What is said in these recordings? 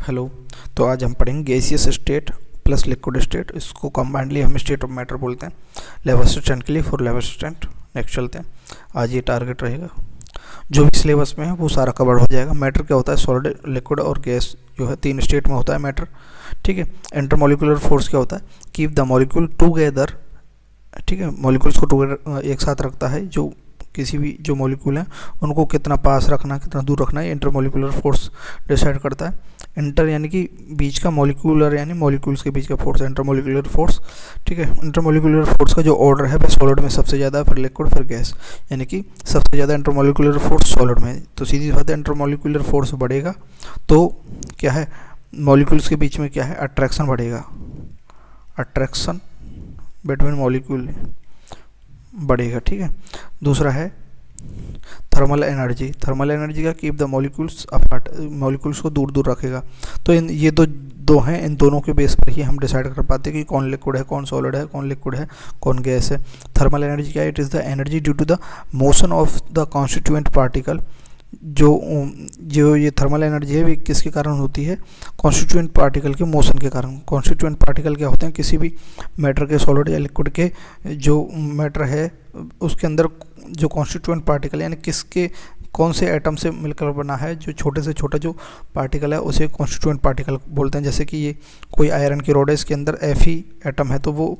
Hello. तो आज हम पढ़ेंगे gaseous state plus liquid state, इसको कंबाइंडली हम स्टेट ऑफ मैटर बोलते हैं लेवल स्टैंड के लिए फॉर लेवल स्टैंड। नेक्स्ट चलते हैं। आज ये टारगेट रहेगा, जो भी सिलेबस में है वो सारा कवर हो जाएगा। मैटर क्या होता है, सॉलिड, लिक्विड और गैस जो है, तीन स्टेट में होता है मैटर। ठीक है। इंटरमोलिकुलर फोर्स क्या होता है, कीप द मॉलिक्यूल टुगेदर। ठीक है, मॉलिक्यूल्स को टुगेदर एक साथ रखता है। जो किसी भी जो मॉलिक्यूल हैं उनको कितना पास रखना है, कितना दूर रखना है, इंटरमोलिकुलर फोर्स डिसाइड करता है। इंटर यानी कि बीच का, मॉलिक्यूलर यानी मॉलिक्यूल्स के बीच का फोर्स, इंटरमोलिकुलर फोर्स। ठीक है। इंटरमोलिकुलर फोर्स का जो ऑर्डर है वह सॉलिड में सबसे ज़्यादा, फिर लिक्विड, फिर गैस, यानी कि सबसे ज़्यादा इंटरमोलिकुलर फोर्स सॉलिड में। तो सीधी बात है, इंटरमोलिकुलर फोर्स बढ़ेगा तो क्या है, मॉलिक्यूल्स के बीच में क्या है, अट्रैक्शन बढ़ेगा। अट्रैक्शन बिटवीन मॉलिक्यूल बढ़ेगा। ठीक है। दूसरा है थर्मल एनर्जी। थर्मल एनर्जी का keep the molecules apart, molecules को दूर दूर रखेगा। तो ये दो हैं, इन दोनों के बेस पर ही हम डिसाइड कर पाते हैं कि कौन लिक्विड है, कौन सॉलिड है, कौन लिक्विड है, कौन गैस है। थर्मल एनर्जी क्या है, it is the energy due to the motion of the constituent particle. जो ये थर्मल एनर्जी है, वे किसके कारण होती है, कॉन्स्टिट्यूएंट पार्टिकल के मोशन के कारण। कॉन्स्टिट्यूएंट पार्टिकल क्या होते हैं, किसी भी मैटर के, सॉलिड या लिक्विड के, जो मैटर है उसके अंदर जो कॉन्स्टिट्यूएंट पार्टिकल यानी किसके, कौन से एटम से मिलकर बना है, जो छोटे से छोटा जो पार्टिकल है उसे कॉन्स्टिट्यूएंट पार्टिकल बोलते हैं। जैसे कि ये कोई आयरन की रोड है, इसके अंदर Fe एटम है, तो वो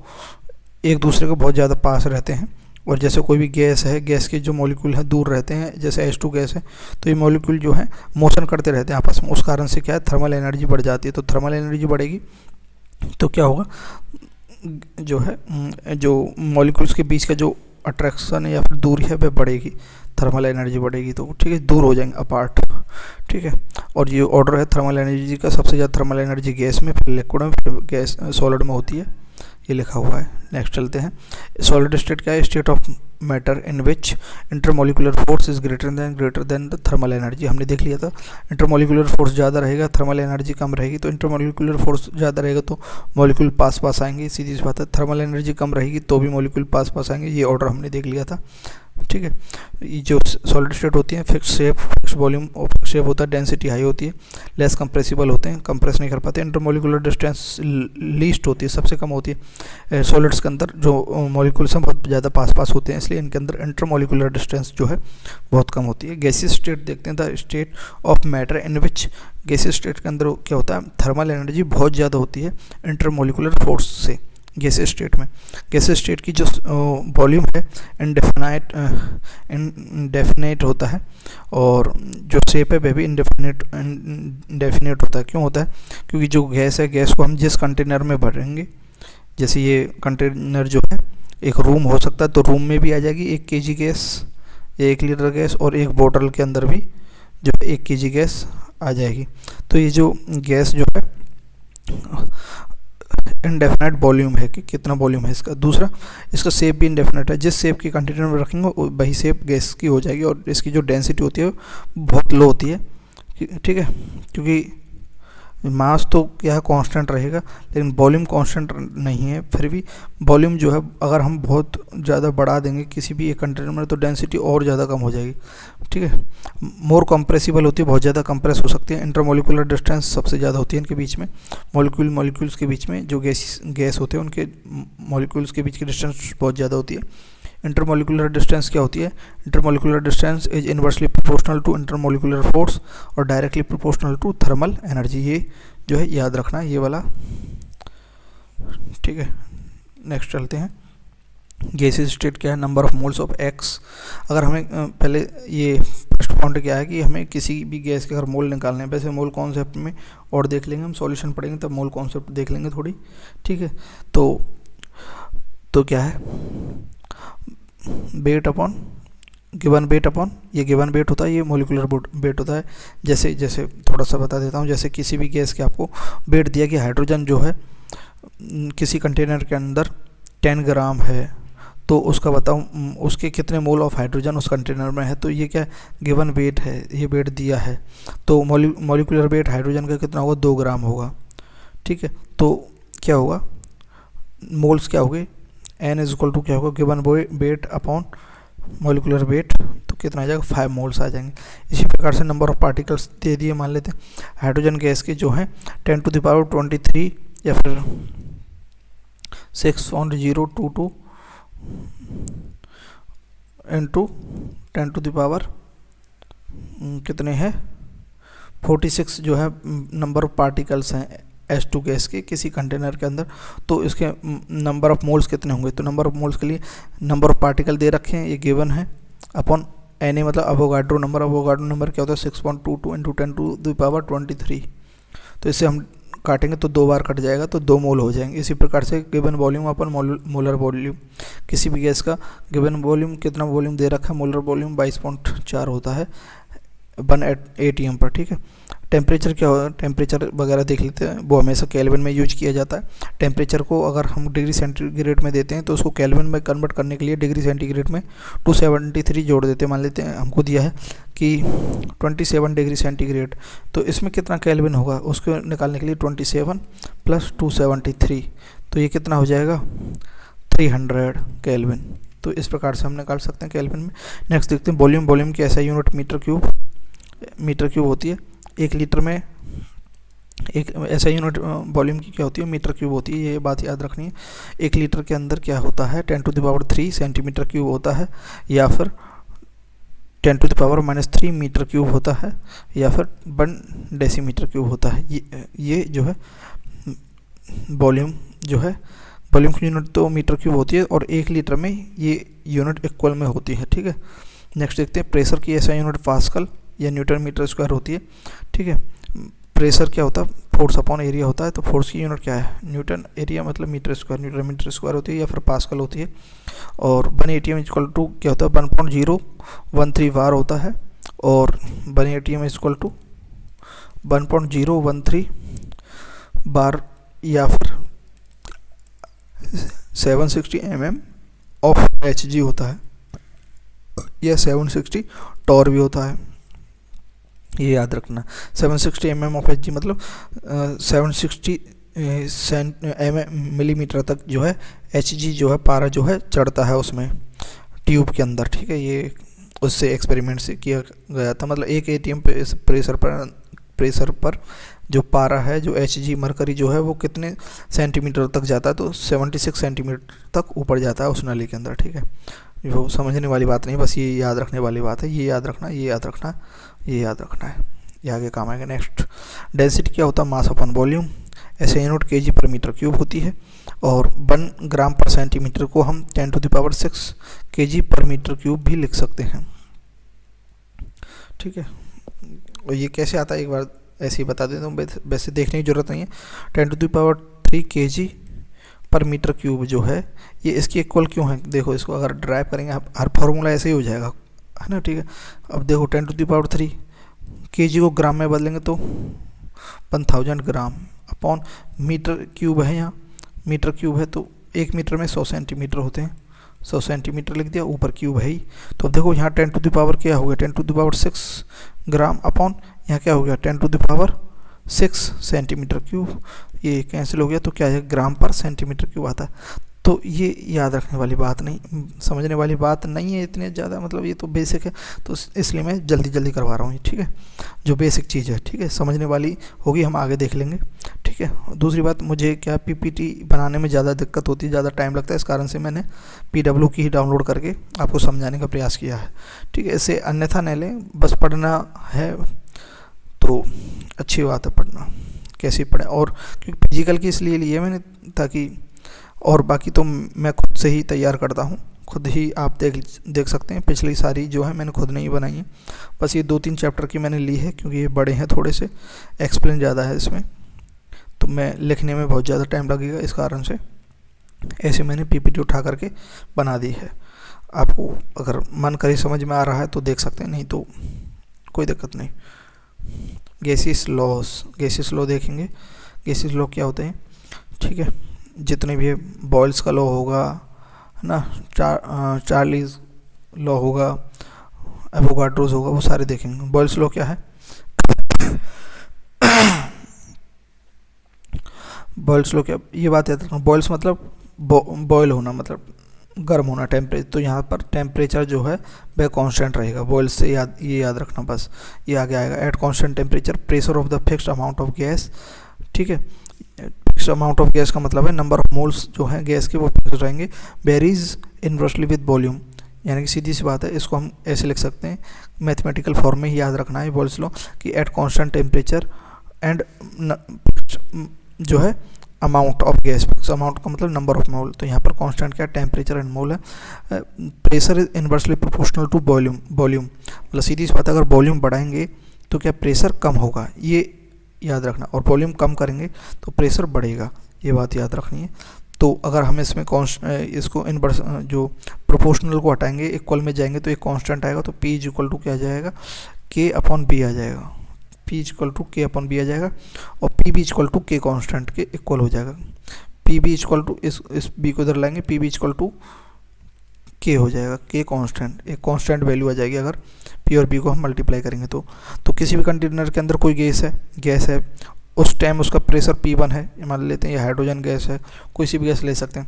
एक दूसरे को बहुत ज़्यादा पास रहते हैं। और जैसे कोई भी गैस है, गैस के जो मॉलिक्यूल हैं दूर रहते हैं, जैसे H2 गैस है, तो ये मॉलिक्यूल जो है मोशन करते रहते हैं आपस में। उस कारण से क्या है, थर्मल एनर्जी बढ़ जाती है। तो थर्मल एनर्जी बढ़ेगी तो क्या होगा, जो है जो मॉलिक्यूल्स के बीच का जो अट्रैक्शन या फिर दूरी है वह बढ़ेगी, थर्मल एनर्जी बढ़ेगी। तो ठीक है, दूर हो जाएंगे अपार्ट। ठीक है। और ये ऑर्डर है थर्मल एनर्जी का, सबसे ज़्यादा थर्मल एनर्जी गैस में, फिर लिक्विड में, फिर गैस सॉलिड में होती है, ये लिखा हुआ है। नेक्स्ट चलते हैं। सॉलिड स्टेट क्या है, state of matter in which intermolecular force is greater than the thermal energy. हमने देख लिया था, इंटरमोलिकुलर फोर्स ज़्यादा रहेगा, थर्मल एनर्जी कम रहेगी। तो इंटरमोलिकुलर फोर्स ज़्यादा रहेगा तो मॉलिक्यूल पास पास आएंगे, सीधी सी बात है। थर्मल एनर्जी कम रहेगी तो भी मॉलिक्यूल पास पास आएंगे। ये ऑर्डर हमने देख लिया था। ठीक है। ये जो सॉलिड स्टेट होती है, फिक्स शेप, फिक्स वॉल्यूम और फिक्स शेप होता है, डेंसिटी हाई होती है, लेस कंप्रेसिबल होते हैं, कंप्रेस नहीं कर पाते। इंटरमोलिकुलर डिस्टेंस लीस्ट होती है, सबसे कम होती है। सॉलिड्स के अंदर जो मॉलिक्यूल्स हैं बहुत ज़्यादा पास पास होते हैं, इसलिए इनके अंदर इंटरमोलिकुलर डिस्टेंस जो है बहुत कम होती है। गैसियस स्टेट देखते हैं, the state of matter in which, gaseous state के अंदर क्या होता है, थर्मल एनर्जी बहुत ज़्यादा होती है इंटरमोलिकुलर फोर्स से। गैसियस स्टेट में, गैसियस स्टेट की जो वॉल्यूम है इनडेफिनेट होता है, और जो शेप है वह भी इनडेफिनेट होता है। क्यों होता है, क्योंकि जो गैस है, गैस को हम जिस कंटेनर में भरेंगे, जैसे ये कंटेनर जो है एक रूम हो सकता है, तो रूम में भी आ जाएगी 1 kg गैस, 1 लीटर गैस, और एक बोतल के अंदर भी जो 1 kg गैस आ जाएगी। तो ये जो गैस जो है इनडेफिनेट वॉल्यूम है कि कितना वॉल्यूम है इसका। दूसरा, इसका शेप भी इनडेफिनेट है, जिस शेप की कंटेनर में रखेंगे वही शेप गैस की हो जाएगी। और इसकी जो डेंसिटी होती है बहुत लो होती है। ठीक है, क्योंकि मास तो क्या है, कांस्टेंट रहेगा, लेकिन वॉल्यूम कांस्टेंट नहीं है। फिर भी वॉल्यूम जो है अगर हम बहुत ज़्यादा बढ़ा देंगे किसी भी एक कंटेनर में, तो डेंसिटी और ज़्यादा कम हो जाएगी। ठीक है। मोर कंप्रेसिबल होती है, बहुत ज़्यादा कंप्रेस हो सकती है। इंटरमोलिकुलर डिस्टेंस सबसे ज़्यादा होती है इनके बीच में, मॉलिक्यूल्स के बीच में जो गैस होते हैं उनके मॉलिक्यूल्स के बीच की डिस्टेंस बहुत ज़्यादा होती है। इंटरमोलिकुलर डिस्टेंस क्या होती है, intermolecular distance is inversely proportional to intermolecular force और directly proportional to thermal energy. ये जो है याद रखना है, ये वाला। ठीक है। नेक्स्ट चलते हैं। गैसियस स्टेट क्या है, number of moles of x. अगर हमें पहले ये फर्स्ट पॉइंट क्या है कि हमें किसी भी गैस के अगर मोल निकालने हैं, वैसे मोल कॉन्सेप्ट में और देख लेंगे, हम सॉल्यूशन पढ़ेंगे तब मोल कॉन्सेप्ट देख लेंगे थोड़ी। ठीक है। तो क्या है, weight upon given weight upon, ये गिवन वेट होता है, ये मोलिकुलर वेट होता है। जैसे थोड़ा सा बता देता हूँ, जैसे किसी भी गैस के आपको वेट दिया कि हाइड्रोजन जो है किसी कंटेनर के अंदर 10 ग्राम है, तो उसका बताऊँ उसके कितने मोल ऑफ हाइड्रोजन उस कंटेनर में है। तो ये क्या गिवन वेट है, ये वेट दिया है। तो मोलिकुलर वेट हाइड्रोजन का कितना होगा, 2 ग्राम होगा। ठीक है। तो क्या होगा, मोल्स क्या हो गए, n इज इक्वल टू क्या होगा, given weight upon molecular weight तो कितना आ जाएगा 5 मोल्स आ जाएंगे। इसी प्रकार से नंबर ऑफ पार्टिकल्स दे दिए, मान लेते हैं हाइड्रोजन गैस के जो हैं 10⁻23 या फिर 6.022 इंटू 10 कितने हैं 46 जो है नंबर ऑफ पार्टिकल्स हैं H2 गैस के किसी कंटेनर के अंदर, तो इसके नंबर ऑफ मोल्स कितने होंगे। तो नंबर ऑफ मोल्स के लिए नंबर ऑफ पार्टिकल दे रखे हैं, ये गिवन है, अपॉन Na मतलब अवोगाड्रो नंबर। अवोगाड्रो नंबर क्या होता है 6.22 इंटू 10⁻23। तो इससे हम काटेंगे तो 2 बार कट जाएगा, तो 2 मोल हो जाएंगे। इसी प्रकार से गिवन वॉल्यूम अपन मोलर वॉल्यूम, किसी भी गैस का गिवन वॉल्यूम कितना वॉल्यूम दे रखा है, मोलर वॉल्यूम 22.4 होता है 1 atm पर, ठीक है। टेम्परेचर क्या होगा, टेम्परेचर वगैरह देख लेते हैं, वो हमेशा केल्विन में यूज किया जाता है। टेम्परेचर को अगर हम डिग्री सेंटीग्रेड में देते हैं तो उसको केल्विन में कन्वर्ट करने के लिए डिग्री सेंटीग्रेड में 273 जोड़ देते हैं। मान लेते हैं हमको दिया है कि 27 डिग्री सेंटीग्रेड, तो इसमें कितना केल्विन होगा उसको निकालने के लिए 27 + 273, तो ये कितना हो जाएगा 300 केल्विन। तो इस प्रकार से हम निकाल सकते हैं केल्विन में। नेक्स्ट देखते हैं वॉल्यूम। वॉल्यूम की ऐसा यूनिट मीटर क्यूब होती है। 1 लीटर में एक ऐसा यूनिट वॉल्यूम की क्या होती है, मीटर क्यूब होती है, ये बात याद रखनी है। 1 लीटर के अंदर क्या होता है 10⁻³ सेंटीमीटर क्यूब होता है, या फिर 10⁻³ मीटर क्यूब होता है, या फिर 1 डेसीमीटर क्यूब होता है। ये जो है वॉल्यूम वॉल्यूम की यूनिट तो मीटर क्यूब होती है, और 1 लीटर में ये यूनिट इक्वल में होती है, ठीक है। नेक्स्ट देखते हैं प्रेशर की ऐसा यूनिट पास्कल या न्यूटन मीटर स्क्वायर होती है, ठीक है। प्रेशर क्या होता है फोर्स अपॉन एरिया होता है, तो फोर्स की यूनिट क्या है न्यूटन, एरिया मतलब मीटर स्क्वायर होती है, या फिर पास्कल होती है। और 1 atm = क्या होता है 1.013 बार होता है, और 1 atm = 1.013 बार, या फिर 760 mm ऑफ Hg होता है, या 760 टॉर भी होता है, ये याद रखना। 760 mm ऑफ Hg मतलब 760 मिलीमीटर तक जो है Hg जो है पारा जो है चढ़ता है उसमें ट्यूब के अंदर, ठीक है। ये उससे एक्सपेरिमेंट से किया गया था, मतलब 1 atm प्रेशर पर जो पारा है जो Hg मरकरी जो है वो कितने सेंटीमीटर तक जाता है, तो 76 सेंटीमीटर तक ऊपर जाता है उस नली के अंदर, ठीक है। वो समझने वाली बात नहीं, बस ये याद रखने वाली बात है, ये याद रखना है, ये आगे काम आएगा। नेक्स्ट डेंसिटी क्या होता है मास अपॉन वॉल्यूम। ऐसे यूनिट kg पर मीटर क्यूब होती है, और 1 ग्राम पर सेंटीमीटर को हम 10⁶ kg पर मीटर क्यूब भी लिख सकते हैं, ठीक है। और ये कैसे आता है एक बार ऐसे ही बता देता हूँ, वैसे देखने की ज़रूरत नहीं है। 10⁻³ kg पर मीटर क्यूब जो है ये इसकी इक्वल क्यों है, देखो इसको अगर ड्राइव करेंगे हर फार्मूला ऐसे ही हो जाएगा, है ना, ठीक है। अब देखो 10⁻³ kg को ग्राम में बदलेंगे तो 1000 ग्राम अपॉन मीटर क्यूब है, यहाँ मीटर क्यूब है तो 1 मीटर में 100 सेंटीमीटर होते हैं, 100 सेंटीमीटर लिख दिया, ऊपर क्यूब है ही। तो अब देखो यहाँ 10⁻³ क्या हो गया 10⁻6 ग्राम अपॉन यहाँ क्या हो गया 10⁻6 सेंटीमीटर क्यूब, ये कैंसिल हो गया, तो क्या है ग्राम पर सेंटीमीटर क्यूब आता है। तो ये याद रखने वाली बात नहीं, समझने वाली बात नहीं है इतने ज़्यादा, मतलब ये तो बेसिक है, तो इसलिए मैं जल्दी करवा रहा हूँ, ठीक है, जो बेसिक चीज़ है, ठीक है, समझने वाली होगी, हम आगे देख लेंगे, ठीक है। दूसरी बात, मुझे क्या PPT बनाने में ज़्यादा दिक्कत होती है, ज़्यादा टाइम लगता है, इस कारण से मैंने PW की ही डाउनलोड करके आपको समझाने का प्रयास किया है, ठीक है। इससे अन्यथा न लें, बस पढ़ना है तो अच्छी बात है, पढ़ना कैसे पढ़ें, और क्योंकि फिजिकल की इसलिए लिए मैंने ताकि, और बाकी तो मैं खुद से ही तैयार करता हूँ, खुद ही आप देख सकते हैं, पिछली सारी जो है मैंने खुद नहीं बनाई है, बस ये 2-3 चैप्टर की मैंने ली है, क्योंकि ये बड़े हैं थोड़े से, एक्सप्लेन ज़्यादा है इसमें, तो मैं लिखने में बहुत ज़्यादा टाइम लगेगा, इस कारण से ऐसे मैंने PPT उठा करके बना दी है। आपको अगर मन करे समझ में आ रहा है तो देख सकते हैं, नहीं तो कोई दिक्कत नहीं। गैसियस लॉ देखेंगे, गैसियस लॉ क्या होते हैं, ठीक है, जितने भी बॉयल्स का लॉ होगा, है ना, चार्लीज लॉ होगा, एवोगाड्रोस होगा, वो सारे देखेंगे। बॉयल्स लॉ क्या है बॉयल्स लॉ क्या, ये बात याद रखना, बॉयल्स मतलब बॉयल होना, मतलब गर्म होना टेम्परेचर, तो यहाँ पर टेम्परेचर जो है वह कांस्टेंट रहेगा। बॉयल से ये याद रखना बस, ये आगे आएगा। Eight constant temperature pressure of the fixed amount of gas, ठीक है। फिक्स्ड अमाउंट ऑफ गैस का मतलब है नंबर ऑफ मोल्स जो है गैस के वो फिक्स रहेंगे। वेरीज इनवर्सली विद वॉल्यूम, यानी कि सीधी सी बात है, इसको हम ऐसे लिख सकते हैं, मैथमेटिकल फॉर्म में ही याद रखना है बॉयल्स लॉ कि एट कांस्टेंट टेम्परेचर एंड जो है amount of gas, fix amount का मतलब नंबर ऑफ मोल, तो यहाँ पर कांस्टेंट क्या टेम्परेचर एंड मोल है। Pressure is inversely proportional to volume, मतलब सीधी सी बात है, अगर वॉल्यूम बढ़ाएंगे तो क्या प्रेशर कम होगा, ये याद रखना, और वॉल्यूम कम करेंगे तो प्रेशर बढ़ेगा, ये बात याद रखनी है। तो अगर हम इसमें इसको इनवर्स जो प्रोपोर्शनल को हटाएंगे, इक्वल में जाएंगे तो एक कांस्टेंट आएगा, तो P इज इक्वल टू क्या आ जाएगा, K अपॉन B आ जाएगा। P is equal to K upon B आ जाएगा, और P भी इक्वल टू K कांस्टेंट के इक्वल हो जाएगा। P भी इक्वल टू इस B को इधर लाएंगे, P भी इक्वल टू K हो जाएगा, K कांस्टेंट, एक कांस्टेंट वैल्यू आ जाएगी अगर P और B को हम मल्टीप्लाई करेंगे तो किसी भी कंटेनर के अंदर कोई गैस है, उस टाइम उसका प्रेशर P1 है, मान लेते हैं, ये हाइड्रोजन गैस है, कोई सी भी गैस ले सकते हैं।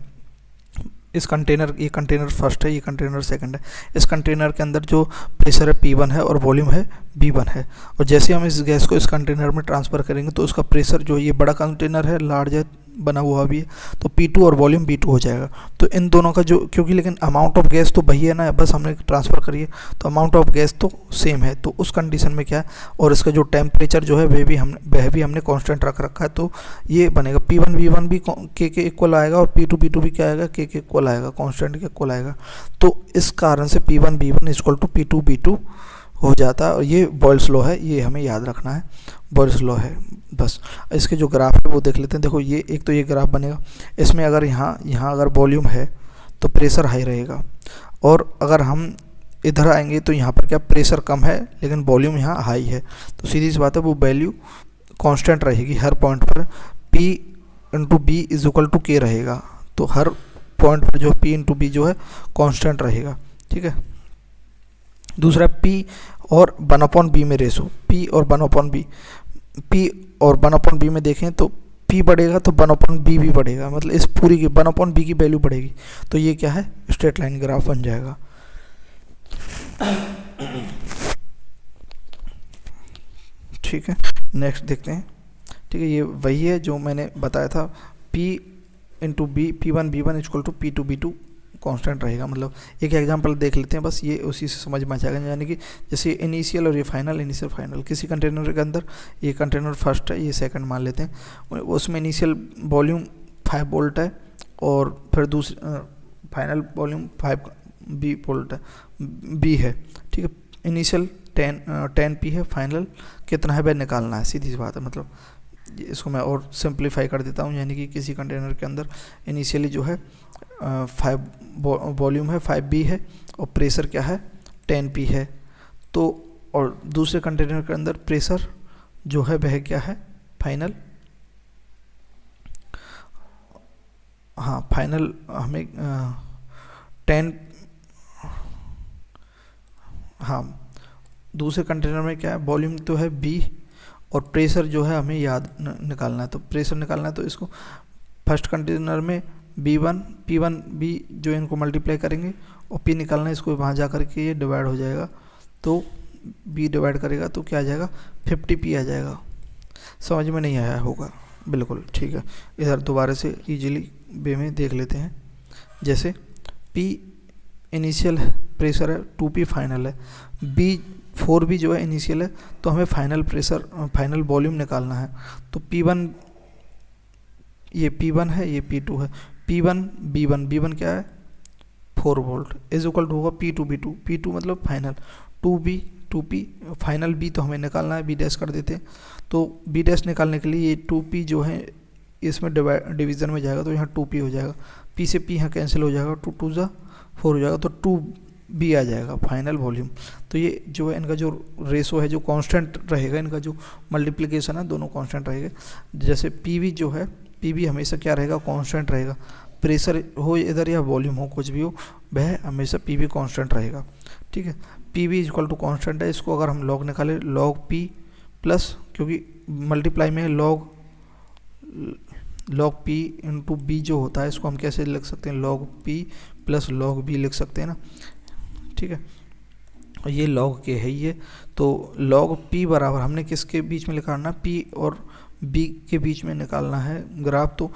इस कंटेनर, ये कंटेनर फर्स्ट है, ये कंटेनर सेकंड है। इस कंटेनर के अंदर जो प्रेशर है P1 है और वॉल्यूम है B1 है, और जैसे हम इस गैस को इस कंटेनर में ट्रांसफ़र करेंगे तो उसका प्रेशर जो ये बड़ा कंटेनर है, लार्ज है, बना हुआ भी है, तो P2 और वॉल्यूम B2 हो जाएगा। तो इन दोनों का जो, क्योंकि लेकिन अमाउंट ऑफ गैस तो वही है ना, बस हमने ट्रांसफ़र करी है, तो अमाउंट ऑफ गैस तो सेम है, तो उस कंडीशन में क्या है, और इसका जो टेम्परेचर जो है वह भी हमने कांस्टेंट रख रखा है, तो ये बनेगा P1 V1 भी K के इक्वल आएगा, और P2 B2 भी क्या आएगा, K के इक्वल आएगा, कांस्टेंट के इक्वल आएगा। तो इस कारण से P1 B1 equal to P2 B2 हो जाता है, और ये बॉयल्स लॉ है, ये हमें याद रखना है, बॉयल्स लॉ है बस। इसके जो ग्राफ है वो देख लेते हैं। देखो ये एक तो ये ग्राफ बनेगा, इसमें अगर यहाँ अगर वॉल्यूम है तो प्रेशर हाई रहेगा, और अगर हम इधर आएंगे तो यहाँ पर क्या प्रेशर कम है लेकिन वॉल्यूम यहाँ हाई है, तो सीधी सी बात है वो वैल्यू कांस्टेंट रहेगी हर पॉइंट पर, P into B is equal to K रहेगा, तो हर पॉइंट पर जो P इंटू बी जो है कांस्टेंट रहेगा, ठीक है। दूसरा P और 1/B में रेशो, P और 1/B, P और 1/B में देखें तो P बढ़ेगा तो 1/B भी बढ़ेगा, मतलब इस पूरी की 1/B की वैल्यू बढ़ेगी, तो ये क्या है, स्ट्रेट लाइन ग्राफ बन जाएगा। ठीक है, नेक्स्ट देखते हैं। ठीक है, ये वही है जो मैंने बताया था, P into B, P1 B1 equal to P2 B2 constant रहेगा। मतलब एक एग्जांपल देख लेते हैं, बस ये उसी से समझ में आ जाएगा। यानी कि जैसे इनिशियल और ये फाइनल, इनिशियल फाइनल, किसी कंटेनर के अंदर ये कंटेनर फर्स्ट है, ये सेकंड मान लेते हैं, उसमें इनिशियल वॉल्यूम 5 वोल्ट है, और फिर दूसरे फाइनल वॉल्यूम 5 वोल्ट है, बी है, ठीक है। इनिशियल 10 P है, फाइनल कितना है वह निकालना है, सीधी सी बात है। मतलब इसको मैं और सिंप्लीफाई कर देता हूँ, यानी कि किसी कंटेनर के अंदर इनिशियली जो है 5 वॉल्यूम है, 5B है, और प्रेशर क्या है 10P है, तो और दूसरे कंटेनर के अंदर प्रेशर जो है वह क्या है फाइनल, हाँ फाइनल हमें 10, हाँ दूसरे कंटेनर में क्या है वॉल्यूम तो है B, और प्रेशर जो है हमें याद निकालना है, तो प्रेशर निकालना है, तो इसको फर्स्ट कंटेनर में B1 P1 B जो इनको मल्टीप्लाई करेंगे, और P निकालना है, इसको वहाँ जा कर के ये डिवाइड हो जाएगा, तो B डिवाइड करेगा तो क्या आ जाएगा 50P आ जाएगा। समझ में नहीं आया होगा, बिल्कुल ठीक है। इधर दोबारा से इजीली वे में देख लेते हैं। जैसे P इनिशियल प्रेशर है, 2P फाइनल है, B4B जो है इनिशियल है, तो हमें फाइनल प्रेशर फाइनल वॉल्यूम निकालना है, तो P1 ये P1 है, ये P2 है, P1 B1 क्या है 4 वोल्ट इज इक्वल टू होगा P2 B2, P2 मतलब final, 2B 2P final B तो हमें निकालना है, B डैश कर देते हैं, तो B डैश निकालने के लिए ये 2P जो है इसमें डिवीज़न में जाएगा, तो यहाँ 2P हो जाएगा, P से P यहाँ कैंसिल हो जाएगा, 2 2 जा 4 हो जाएगा, तो 2B आ जाएगा फाइनल वॉल्यूम। तो ये जो है इनका जो रेशो है जो कांस्टेंट रहेगा, इनका जो मल्टीप्लिकेशन है दोनों कांस्टेंट रहेगा। जैसे PV जो है, PV हमेशा क्या रहेगा कांस्टेंट रहेगा, प्रेशर हो इधर या वॉल्यूम हो कुछ भी हो, वह हमेशा PV कांस्टेंट रहेगा, ठीक है। PV इक्वल टू कांस्टेंट है, इसको अगर हम लॉग निकालें लॉग P प्लस, क्योंकि मल्टीप्लाई में log log p into B जो होता है इसको हम कैसे लिख सकते हैं, log p plus log b लिख सकते हैं ना, ठीक है। और ये log k है ये, तो log p बराबर हमने किसके बीच में निकालना, p और b के बीच में निकालना है ग्राफ, तो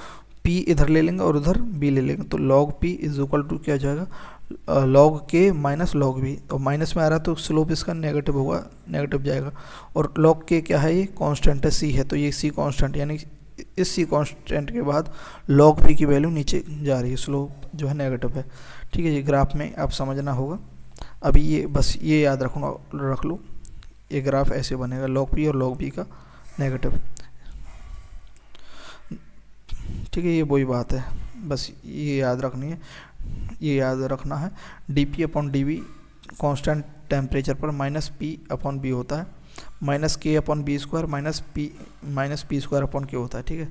p इधर ले लेंगे और उधर b ले लेंगे, तो log p is equal to क्या हो जाएगा, log k minus log b, तो माइनस में आ रहा है तो स्लोप इसका नेगेटिव होगा, नेगेटिव जाएगा। और log k क्या है, ये कांस्टेंट है c है, तो ये c कांस्टेंट, यानी इस c कांस्टेंट के बाद log p की वैल्यू नीचे जा रही है, स्लोप जो है नेगेटिव है, ठीक है। ये ग्राफ में आप समझना होगा। अभी ये बस ये याद रख लो, ये ग्राफ ऐसे बनेगा, log p और log b का नेगेटिव, ठीक है। ये वही बात है, बस ये याद रखनी है, ये याद रखना है। dp upon dv constant temperature पर माइनस p अपॉन b होता है, minus k upon B square minus P square upon k होता है, ठीक है।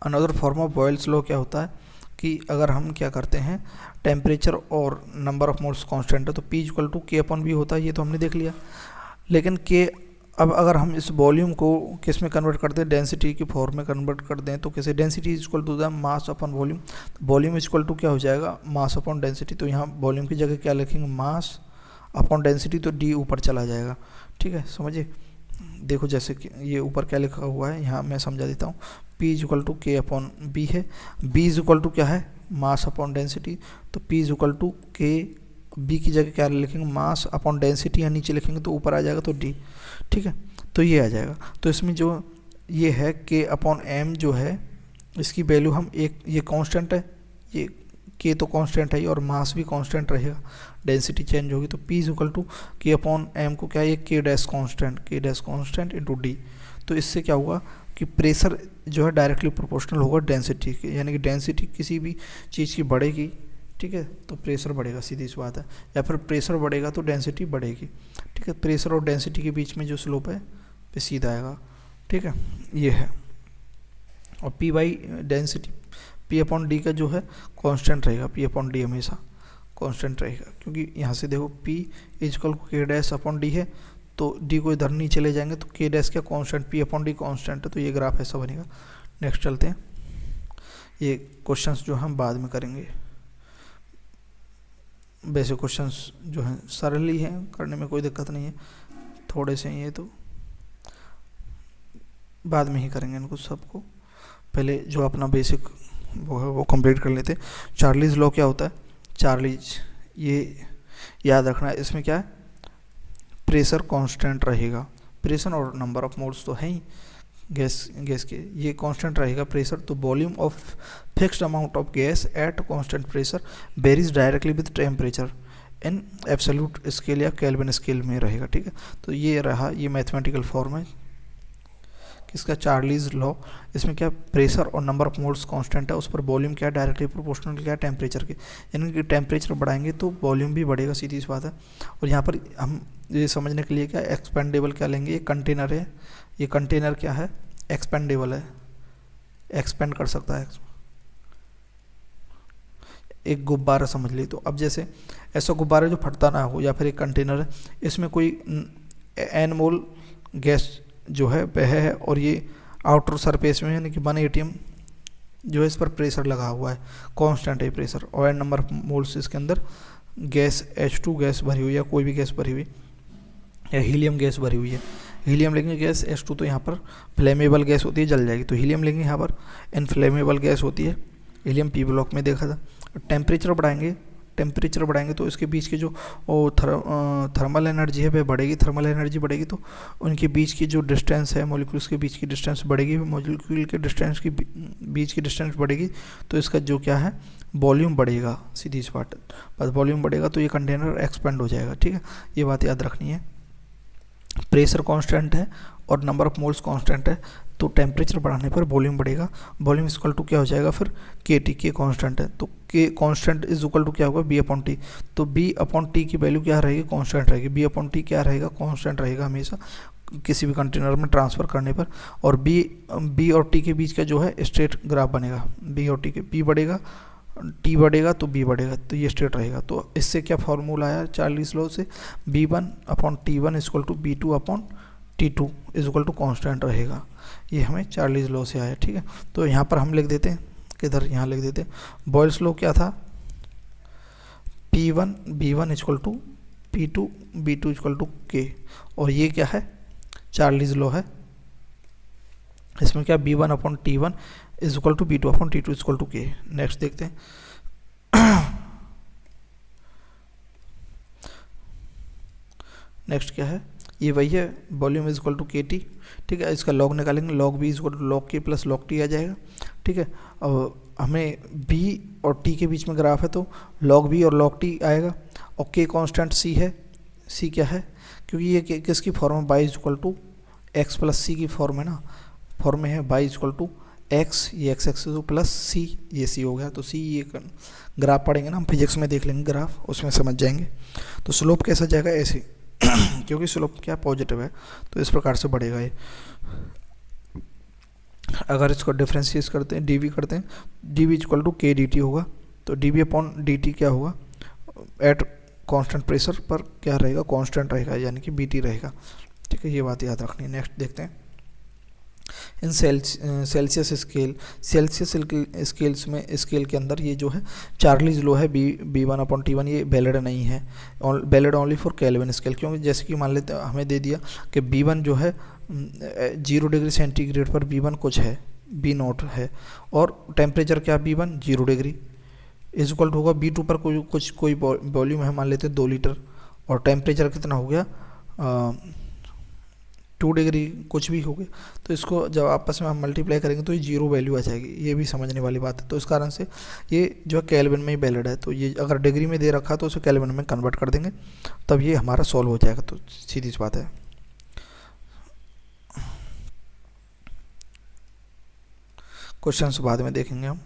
Another form of Boyle's law क्या होता है कि अगर हम क्या करते हैं, टेम्परेचर और नंबर ऑफ मोल्स कांस्टेंट है तो p equal to k upon B होता है, ये तो हमने देख लिया। लेकिन k अब अगर हम इस वॉल्यूम को किस में कन्वर्ट करते हैं, डेंसिटी की फॉर्म में कन्वर्ट कर दें, तो कैसे, density is equal to the mass upon volume, तो वॉल्यूम इज इक्वल टू क्या हो जाएगा, मास अपॉन डेंसिटी, तो यहाँ वॉल्यूम की जगह क्या लिखेंगे, मास अपॉन डेंसिटी, तो डी ऊपर चला जाएगा, ठीक है, समझिए। देखो जैसे कि ये ऊपर क्या लिखा हुआ है, यहाँ मैं समझा देता हूँ, P इज इक्वल टू के अपॉन बी है, B इज इक्वल टू क्या है, मास अपॉन डेंसिटी, तो P इज इक्वल टू के, B की जगह क्या लिखेंगे, मास अपॉन डेंसिटी, या नीचे लिखेंगे तो ऊपर आ जाएगा तो D, ठीक है। तो ये आ जाएगा, तो इसमें जो ये है K अपॉन M जो है इसकी वैल्यू हम एक, ये कांस्टेंट है, ये K तो कांस्टेंट है और मास भी कांस्टेंट रहेगा, डेंसिटी चेंज होगी, तो P is equal to K upon M को क्या है, K dash constant into D। तो इससे क्या हुआ कि प्रेशर जो है डायरेक्टली प्रोपोर्शनल होगा डेंसिटी के, यानी कि डेंसिटी किसी भी चीज़ की बढ़ेगी, ठीक है, तो प्रेशर बढ़ेगा, सीधी सी बात है, या फिर प्रेशर बढ़ेगा तो डेंसिटी बढ़ेगी, ठीक है। प्रेशर और डेंसिटी के बीच में जो स्लोप है पे सीधा आएगा, ठीक है, ये है। और P by density, P upon D का जो है कांस्टेंट रहेगा, P अपॉन डी हमेशा कांस्टेंट रहेगा, क्योंकि यहाँ से देखो P इजकल के डैश अपॉन डी है, तो D को इधर नहीं चले जाएंगे तो K डैश क्या constant, P upon D constant है, तो ये ग्राफ ऐसा बनेगा। नेक्स्ट चलते हैं, ये क्वेश्चंस जो हम बाद में करेंगे, बेसिक क्वेश्चंस जो हैं सरल ही हैं, करने में कोई दिक्कत नहीं है, थोड़े से ये तो बाद में ही करेंगे इनको सबको, पहले जो अपना बेसिक वो है वो कंप्लीट कर लेते हैं। चार्लीज लॉ क्या होता है, चार्लीज ये याद रखना है, इसमें क्या है, प्रेशर कांस्टेंट रहेगा, प्रेशर और नंबर ऑफ मोल्स तो है ही गैस के, ये कांस्टेंट रहेगा प्रेशर, तो volume of fixed amount of gas at constant pressure varies directly with temperature in absolute scale या केल्विन स्केल में रहेगा, ठीक है। तो ये रहा, ये मैथमेटिकल फॉर्म है किसका, चार्लीज लॉ। इसमें क्या प्रेशर और नंबर ऑफ मोल्स कांस्टेंट है, उस पर वॉल्यूम क्या डायरेक्टली प्रोपोर्शनल क्या टेम्परेचर के, यानी कि टेम्परेचर बढ़ाएंगे तो वॉल्यूम भी बढ़ेगा, सीधी सी बात है। और यहाँ पर हम ये समझने के लिए क्या एक्सपेंडेबल क्या लेंगे, ये कंटेनर है, ये कंटेनर क्या है, एक्सपेंडेबल है, एक्सपेंड कर सकता है, एक गुब्बारा समझ ली। तो अब जैसे ऐसा गुब्बारा जो फटता ना हो, या फिर एक कंटेनर है, इसमें कोई एन मोल गैस जो है वह है, और ये आउटर सरफेस में यानी कि 1 atm जो है इस पर प्रेशर लगा हुआ है, कांस्टेंट है प्रेशर, और एन नंबर ऑफ मोल्स इसके अंदर गैस H2 गैस भरी हुई है, या कोई भी गैस भरी हुई, या हीलियम गैस भरी हुई है, हीलियम लेंगे गैस H2, तो यहाँ पर फ्लेमेबल गैस होती है, जल जाएगी, तो हीलियम लेंगे, यहाँ पर इनफ्लेमेबल गैस होती है, हीलियम P ब्लॉक में देखा था। टेम्परेचर बढ़ाएंगे तो इसके बीच की जो थर्मल एनर्जी है वह बढ़ेगी, थर्मल एनर्जी बढ़ेगी तो उनके बीच की जो डिस्टेंस है, मॉलिक्यूल्स के बीच की डिस्टेंस बढ़ेगी, मॉलिक्यूल के डिस्टेंस की बीच की डिस्टेंस बढ़ेगी, तो इसका जो क्या है वॉल्यूम बढ़ेगा, सीधी सी बात, बस वॉल्यूम बढ़ेगा तो ये कंटेनर एक्सपेंड हो जाएगा, ठीक है। ये बात याद रखनी है, प्रेशर कांस्टेंट है और नंबर ऑफ मोल्स कांस्टेंट है, तो टेम्परेचर बढ़ाने पर वॉल्यूम बढ़ेगा, वॉल्यूम इक्वल टू क्या हो जाएगा फिर के कांस्टेंट है, तो के कांस्टेंट इज इक्वल टू क्या होगा, बी अपॉन टी, तो बी अपॉन टी की वैल्यू क्या रहेगी, कांस्टेंट रहेगी, बी अपॉन टी क्या रहेगा, कांस्टेंट रहेगा हमेशा किसी भी कंटेनर में ट्रांसफ़र करने पर। और बी और टी के बीच का जो है स्ट्रेट ग्राफ बनेगा, बी और टी के, बी बढ़ेगा टी बढ़ेगा तो बी बढ़ेगा, तो ये स्ट्रेट रहेगा। तो इससे क्या फॉर्मूला आया चार्लीज लॉ से, B1 upon T1 equal to B2 upon T2 is equal to constant रहेगा। ये हमें चार्लीज लॉ से आया, ठीक है। तो यहाँ पर हम लिख देते हैं, किधर, यहाँ लिख देते हैं। बॉयल्स लॉ क्या था, P1 B1 is equal to P2 B2 is equal to K, और ये क्या है, चार्लीज लॉ है। इसमें क्या, B1 upon T1 is equal to B2 upon T2 is equal to K। Next देखते हैं। नेक्स्ट क्या है, ये वही है, volume is equal to K T, ठीक है। इसका लॉग निकालेंगे, log B is equal to log K plus log T आ जाएगा, ठीक है। और हमें बी और टी के बीच में ग्राफ है तो लॉग बी और लॉग टी आएगा, और के कांस्टेंट सी है। सी क्या है, क्योंकि ये किसकी फॉर्म है, y is equal to x plus c की फॉर्म है ना, फॉर्म में है y is equal to x, ये एक्स एक्स प्लस सी, ये सी हो गया। तो सी, ये ग्राफ पढ़ेंगे ना हम, फिजिक्स में देख लेंगे ग्राफ, उसमें समझ जाएंगे। तो स्लोप कैसा जाएगा, ऐसे क्योंकि स्लोप क्या पॉजिटिव है तो इस प्रकार से बढ़ेगा ये। अगर इसको डिफरेंशिएट करते हैं, डीवी करते हैं, डीवी इक्वल टू के डी टी होगा। तो डीवी अपॉन डी टी क्या होगा, एट कांस्टेंट प्रेशर पर क्या रहेगा, कांस्टेंट रहेगा, यानी कि बीटी रहेगा, ठीक है। ये बात याद रखनी है। नेक्स्ट देखते हैं, इन सेल्सियस स्केल, सेल्सियस स्केल्स में, स्केल के अंदर ये जो है चार्लीज लो है, B1 अपॉन T1, ये वैलिड नहीं है, valid only for kelvin scale. क्योंकि जैसे कि मान लेते हैं, हमें दे दिया कि B1 जो है 0 डिग्री सेंटीग्रेड पर B1 कुछ है, B0 है, और टेम्परेचर क्या, B1 0 degree is equal to होगा B2 पर कोई वॉल्यूम है, मान लेते हैं 2 लीटर, और टेम्परेचर कितना हो गया 2 डिग्री कुछ भी हो गया। तो इसको जब आपस में हम मल्टीप्लाई करेंगे तो ये 0 वैल्यू आ जाएगी, ये भी समझने वाली बात है। तो इस कारण से ये जो है केल्विन में ही वैलिड है। तो ये अगर डिग्री में दे रखा है तो उसे केल्विन में कन्वर्ट कर देंगे, तब ये हमारा सॉल्व हो जाएगा। तो सीधी सी बात है। क्वेश्चन बाद में देखेंगे हम।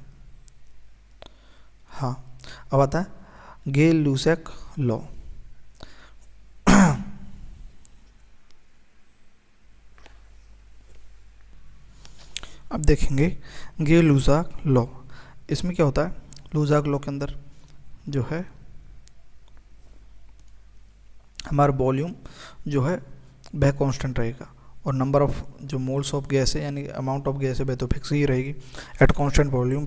हाँ, अब आता है गे-लुसैक लॉ। अब देखेंगे गे-लुसाक लॉ। इसमें क्या होता है, लुसाक लॉ के अंदर जो है हमारा वॉल्यूम जो है वह कांस्टेंट रहेगा, और नंबर ऑफ जो मोल्स ऑफ गैस है, यानी अमाउंट ऑफ गैस है, वह तो फिक्स ही रहेगी। At constant volume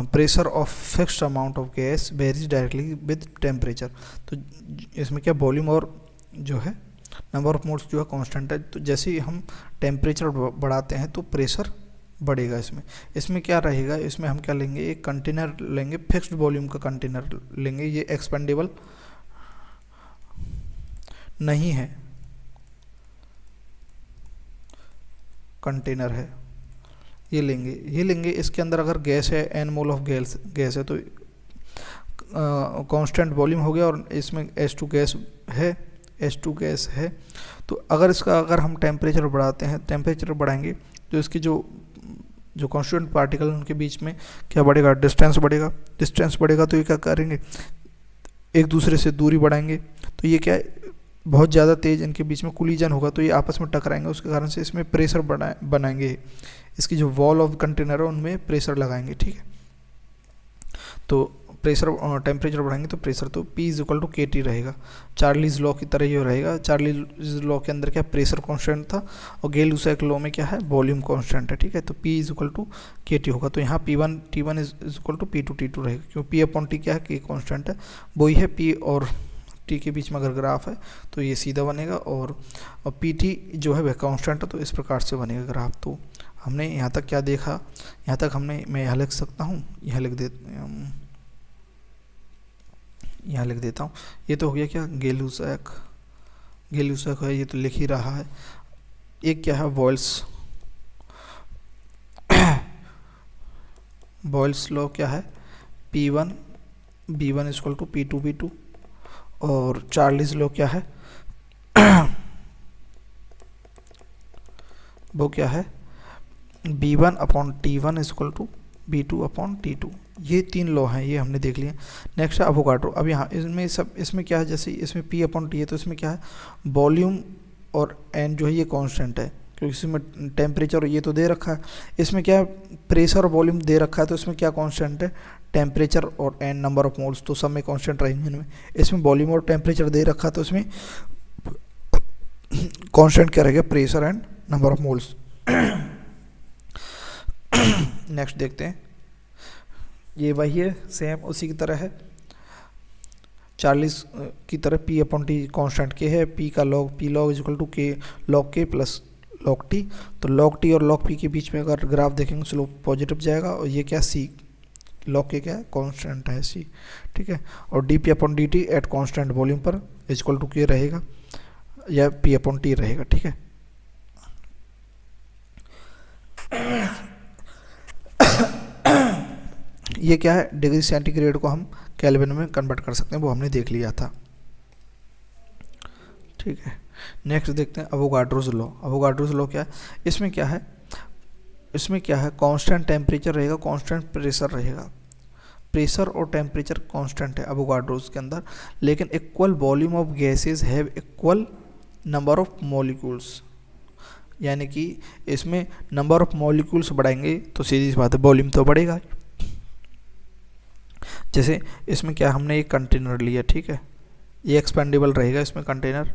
pressure of fixed amount of gas varies directly with temperature. तो इसमें क्या, वॉल्यूम और जो है नंबर ऑफ मोल्स जो है कांस्टेंट है। तो जैसे ही हम टेम्परेचर बढ़ाते हैं तो प्रेशर बढ़ेगा। इसमें क्या रहेगा, इसमें हम क्या लेंगे, एक कंटेनर लेंगे, फिक्स्ड वॉल्यूम का कंटेनर लेंगे, ये एक्सपेंडेबल नहीं है, कंटेनर है, ये लेंगे। इसके अंदर अगर गैस है, n मोल ऑफ गैस है, तो कांस्टेंट वॉल्यूम हो गया, और इसमें H2 गैस है। तो अगर हम टेम्परेचर बढ़ाते हैं, टेम्परेचर बढ़ाएंगे तो इसकी जो कांस्टेंट पार्टिकल उनके बीच में क्या बढ़ेगा, डिस्टेंस बढ़ेगा। तो ये क्या करेंगे, एक दूसरे से दूरी बढ़ाएंगे, तो ये क्या, बहुत ज़्यादा तेज इनके बीच में कोलिजन होगा, तो ये आपस में टकराएंगे, उसके कारण से इसमें प्रेशर बनाएंगे। इसकी जो वॉल ऑफ कंटेनर है उनमें प्रेशर लगाएंगे, ठीक है। तो टेम्परेचर बढ़ाएंगे तो प्रेशर, तो P is equal to K T रहेगा। चार्लीज लॉ की तरह ही रहेगा। चार्लीज लॉ के अंदर क्या, प्रेशर कांस्टेंट था, और गे-लुसैक लॉ में क्या है, वॉल्यूम कांस्टेंट है, ठीक है। तो P is equal to K T होगा। तो यहाँ P1 T1 is equal to P2 T2 रहेगा, क्यों P अपॉन T क्या है, के कांस्टेंट है, वही है। P और T के बीच में अगर ग्राफ है तो ये सीधा बनेगा, और PT जो है वह कांस्टेंट है, तो इस प्रकार से बनेगा ग्राफ। तो हमने यहाँ तक क्या देखा, यहाँ तक मैं यहाँ लिख सकता हूँ, यहाँ लिख देता हूँ। ये तो हो गया क्या, गे-लुसैक है, ये तो लिख ही रहा है। एक क्या है, बॉयल्स लॉ क्या है, P1 B1 is equal to P2 B2, और चार्लीज लॉ क्या है वो क्या है, B1 upon T1 is equal to B2 upon T2। ये 3 लॉ हैं, ये हमने देख लिए। नेक्स्ट है अवोगाड्रो। अब यहाँ इसमें क्या है, जैसे इसमें P अपॉन T है, तो इसमें क्या है, वॉल्यूम और n जो है ये कांस्टेंट है, क्योंकि इसमें टेम्परेचर ये तो दे रखा है। इसमें क्या है, प्रेशर और वॉल्यूम दे रखा है, तो इसमें क्या कांस्टेंट है, टेम्परेचर और n नंबर ऑफ मोल्स, तो सब में कांस्टेंट रहेंगे इनमें। इसमें वॉल्यूम और टेम्परेचर दे रखा है, तो इसमें कांस्टेंट क्या रहेगा, pressure and number of moles. Next देखते हैं, ये वही है सेम उसी की तरह है, 40 की तरह पी अपॉन टी कॉन्स्टेंट के है, पी का log, P log is equal to K log K plus log T. तो लॉग टी और लॉग पी के बीच में अगर ग्राफ देखेंगे स्लोप पॉजिटिव जाएगा, और ये क्या सी लॉग के क्या है कांस्टेंट है सी, ठीक है। और D P upon D T at constant volume पर इज इक्वल टू के रहेगा या पी अपॉन टी रहेगा, ठीक है। ये क्या है, डिग्री सेंटीग्रेड को हम केल्विन में कन्वर्ट कर सकते हैं, वो हमने देख लिया था, ठीक है। नेक्स्ट देखते हैं अवोगाड्रोस लॉ। अवोगाड्रोस लॉ क्या है, इसमें क्या है, इसमें क्या है, कांस्टेंट टेम्परेचर रहेगा, कांस्टेंट प्रेशर रहेगा, प्रेशर और टेम्परेचर कांस्टेंट है अवोगाड्रोस के अंदर, लेकिन equal volume of gases have equal number of molecules, यानी कि इसमें नंबर ऑफ मॉलिक्यूल्स बढ़ाएंगे तो सीधी सी बात है वॉल्यूम तो बढ़ेगा। जैसे इसमें क्या हमने एक कंटेनर लिया, ठीक है, ये एक्सपेंडेबल रहेगा इसमें कंटेनर,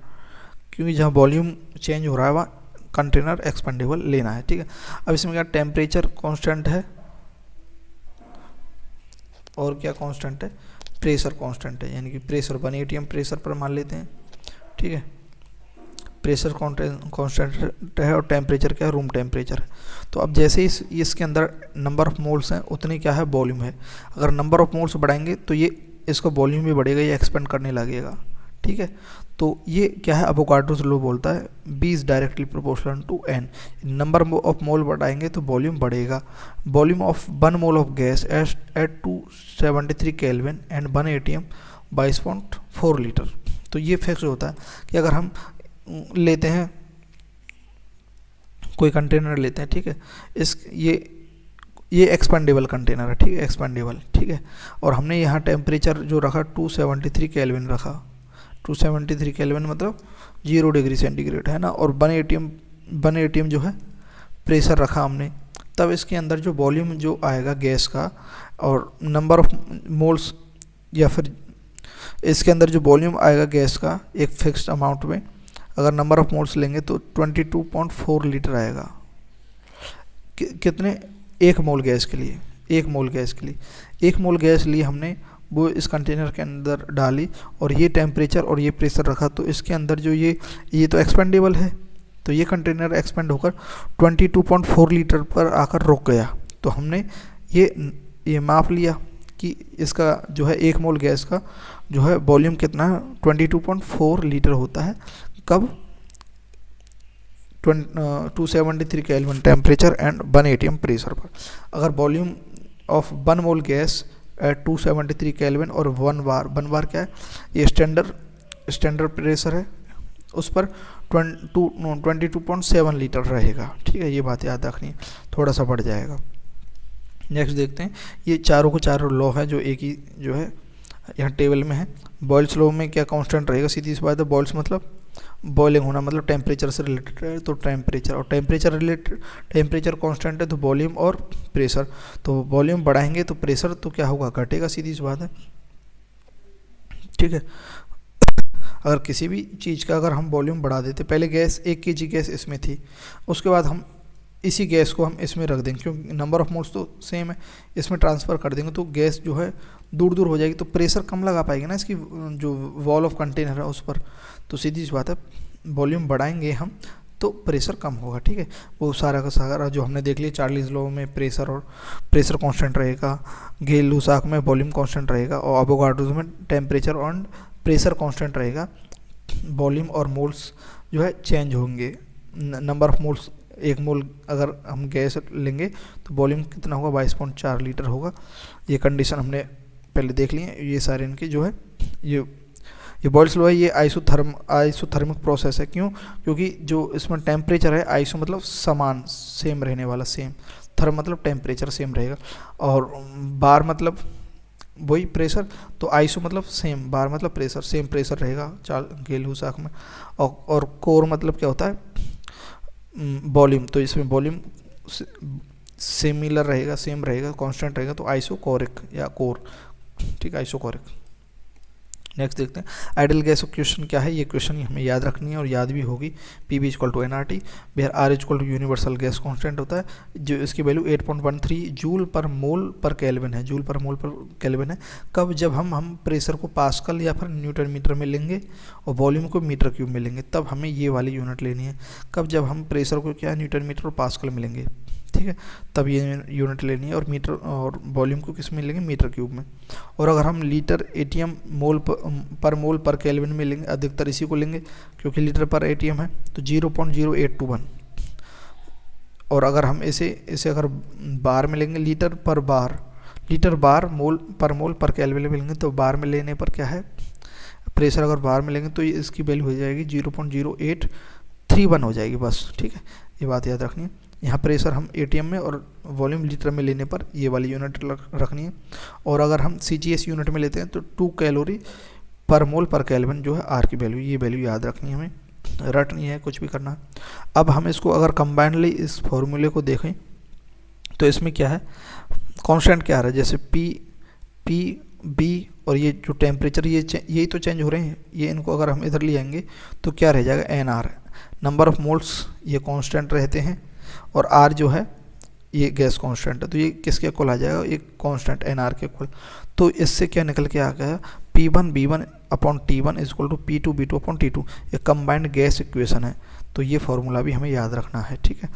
क्योंकि जहाँ वॉल्यूम चेंज हो रहा है वहाँ कंटेनर एक्सपेंडेबल लेना है, ठीक है। अब इसमें क्या टेम्परेचर कांस्टेंट है और क्या कांस्टेंट है, प्रेशर कांस्टेंट है, यानी कि प्रेशर 1 atm प्रेशर पर मान लेते हैं, ठीक है। प्रेशर कांस्टेंट है और टेम्परेचर क्या है, रूम टेम्परेचर है। तो अब जैसे इसके अंदर नंबर ऑफ मोल्स हैं उतनी क्या है वॉल्यूम है, अगर नंबर ऑफ मोल्स बढ़ाएंगे तो ये इसका वॉल्यूम भी बढ़ेगा, ये एक्सपेंड करने लगेगा, ठीक है। तो ये क्या है अवोगाड्रोस लॉ बोलता है B is directly proportional to N, number of mole बढ़ाएंगे तो वॉल्यूम बढ़ेगा। Volume of 1 mole of gas at 273 kelvin and 1 atm 22.4 litre. तो ये फिक्स होता है कि अगर हम लेते हैं कोई कंटेनर लेते हैं, ठीक है, इस ये एक्सपेंडेबल कंटेनर है, ठीक है, एक्सपेंडेबल, ठीक है। और हमने यहाँ टेम्परेचर जो रखा 273 केल्विन रखा, 273 केल्विन मतलब 0 डिग्री सेंटीग्रेड है ना, और 1 atm जो है प्रेशर रखा हमने, तब इसके अंदर जो वॉल्यूम जो आएगा गैस का और नंबर ऑफ मोल्स, या फिर इसके अंदर जो वॉल्यूम आएगा गैस का एक फिक्स्ड अमाउंट में, अगर नंबर ऑफ मोल्स लेंगे तो 22.4 लीटर आएगा। कितने, 1 मोल गैस के लिए, 1 मोल गैस के लिए, 1 मोल गैस लिए हमने, वो इस कंटेनर के अंदर डाली और ये टेम्परेचर और ये प्रेशर रखा, तो इसके अंदर जो ये तो एक्सपेंडेबल है, तो ये कंटेनर एक्सपेंड होकर 22.4 लीटर पर आकर रुक गया। तो हमने ये माप लिया कि इसका जो है 1 मोल गैस का जो है वॉल्यूम कितना है, 22.4 लीटर होता है, कब 273 kelvin temperature and 1 atm pressure पर। अगर volume of 1 mole gas at 273 kelvin और 1 बार क्या है, ये स्टैंडर्ड प्रेशर है, उस पर 22.7 लीटर रहेगा, ठीक है। ये बात याद रखनी है, थोड़ा सा बढ़ जाएगा। नेक्स्ट देखते हैं, ये चारों को चारों लॉ है जो एक ही जो है यहाँ टेबल में है। बॉयल्स लॉ में क्या कांस्टेंट रहेगा, सीधी सी बात है, बॉयल्स मतलब बॉइलिंग होना, मतलब टेम्परेचर से रिलेटेड है, तो टेम्परेचर, और टेम्परेचर रिलेटेड, टेम्परेचर कांस्टेंट है तो वॉल्यूम और प्रेशर, तो वॉल्यूम बढ़ाएंगे तो प्रेशर तो क्या होगा, घटेगा, सीधी सी बात है, ठीक है। अगर किसी भी चीज़ का अगर हम वॉल्यूम बढ़ा देते, पहले गैस 1 kg गैस इसमें थी, उसके बाद हम इसी गैस को हम इसमें रख देंगे, क्योंकि नंबर ऑफ मोल्स तो सेम है, इसमें ट्रांसफ़र कर देंगे तो गैस जो है दूर दूर हो जाएगी, तो प्रेशर कम लगा पाएगी ना इसकी जो वॉल ऑफ कंटेनर है उस पर, तो सीधी सी बात है वॉल्यूम बढ़ाएंगे हम तो प्रेशर कम होगा, ठीक है। वो सारा का सारा जो हमने देख लिया, चार्लीज लॉ में प्रेशर कांस्टेंट रहेगा, गेल-लुसाक में वॉल्यूम कांस्टेंट रहेगा, और अवोगाड्रोस में टेम्परेचर और प्रेशर कांस्टेंट रहेगा, वॉल्यूम और मोल्स जो है चेंज होंगे, नंबर ऑफ मोल्स, 1 मोल अगर हम गैस लेंगे तो वॉल्यूम कितना होगा, 22.4 लीटर होगा। ये कंडीशन हमने पहले देख ली है, ये सारे इनके जो है ये बॉयल्स लॉ है, ये आइसोथर्मिक प्रोसेस है, क्यों, क्योंकि जो इसमें टेम्परेचर है, आइसो मतलब समान, सेम रहने वाला, सेम, थर्म मतलब टेम्परेचर सेम रहेगा, और बार मतलब वही प्रेशर, तो आइसो मतलब सेम, बार मतलब प्रेशर, सेम प्रेशर रहेगा गेल-लुसाक में, और कोर मतलब क्या होता है वॉल्यूम, तो इसमें वॉल्यूम सिमिलर रहेगा, सेम रहेगा, कांस्टेंट रहेगा, तो आइसोकोरिक या कोर, ठीक है, आइसोकोरिक। नेक्स्ट देखते हैं आइडियल गैस इक्वेशन क्या है। ये इक्वेशन हमें याद रखनी है और याद भी होगी। PV equal to NRT, where R equal to universal gas constant होता है, जो इसकी वैल्यू 8.13 जूल पर मोल पर केल्विन है। जूल पर मोल पर केल्विन है कब, जब हम प्रेशर को पास्कल या फिर न्यूटन मीटर में लेंगे और वॉल्यूम को मीटर क्यूब में लेंगे, तब हमें ये वाली यूनिट लेनी है। कब, जब हम प्रेशर को क्या न्यूटन मीटर और पास्कल में लेंगे, ठीक है, तब ये यूनिट लेनी है। और मीटर और वॉल्यूम को किस में लेंगे, मीटर क्यूब में। और अगर हम लीटर ATM मोल पर केल्विन में लेंगे, अधिकतर इसी को लेंगे क्योंकि लीटर पर ATM है, तो 0.0821। और अगर हम इसे अगर बार में लेंगे, लीटर बार मोल पर केल्विन में लेंगे, तो बार में लेने पर क्या है, प्रेशर अगर बार में लेंगे तो इसकी वैल्यू हो जाएगी 0.0831 हो जाएगी बस, ठीक है। ये बात याद रखनी है। यहाँ प्रेशर हम ATM में और वॉल्यूम लीटर में लेने पर ये वाली यूनिट रखनी है। और अगर हम CGS यूनिट में लेते हैं तो 2 कैलोरी पर मोल पर केल्विन जो है R की वैल्यू, ये वैल्यू याद रखनी है, हमें रटनी है, कुछ भी करना है। अब हम इसको अगर कंबाइंडली इस फॉर्मूले को देखें तो इसमें क्या है, कांस्टेंट क्या आ रहा है, जैसे P B और ये जो टेम्परेचर यही तो चेंज हो रहे हैं, ये इनको अगर हम इधर ले आएंगे तो क्या रह जाएगा, NR। नंबर ऑफ मोल्स ये कांस्टेंट रहते हैं और R जो है ये गैस कांस्टेंट है, तो ये किसके इक्वल आ जाएगा, एक कांस्टेंट NR के इक्वल। तो इससे क्या निकल के आ गया, P1 B1 upon T1 is equal to P2 B2 upon T2। ये कंबाइंड गैस इक्वेशन है, तो ये फॉर्मूला भी हमें याद रखना है, ठीक है।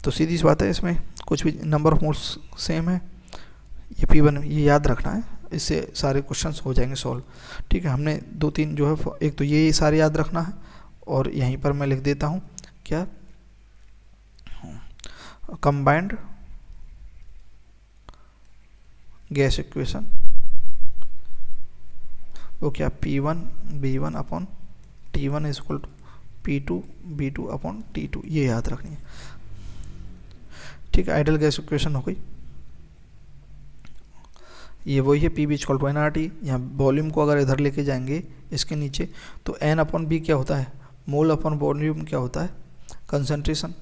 तो सीधी सी बात है, इसमें कुछ भी नंबर ऑफ मोल्स सेम है, ये P1 ये याद रखना है, इससे सारे क्वेश्चंस हो जाएंगे सॉल्व, ठीक है। हमने 2-3 जो है, एक तो ये सारे याद रखना है और यहीं पर मैं लिख देता हूँ क्या, कंबाइंड गैस इक्वेशन वो क्या, P1 B1 upon T1 is equal to P2 B2 upon T2, ये याद रखनी है, ठीक है। आइडियल गैस इक्वेशन हो गई, ये वही है PV इक्वल टू NRT। यहाँ वॉल्यूम को अगर इधर लेके जाएंगे इसके नीचे तो N अपॉन B क्या होता है, मोल अपॉन वॉल्यूम क्या होता है, कंसंट्रेशन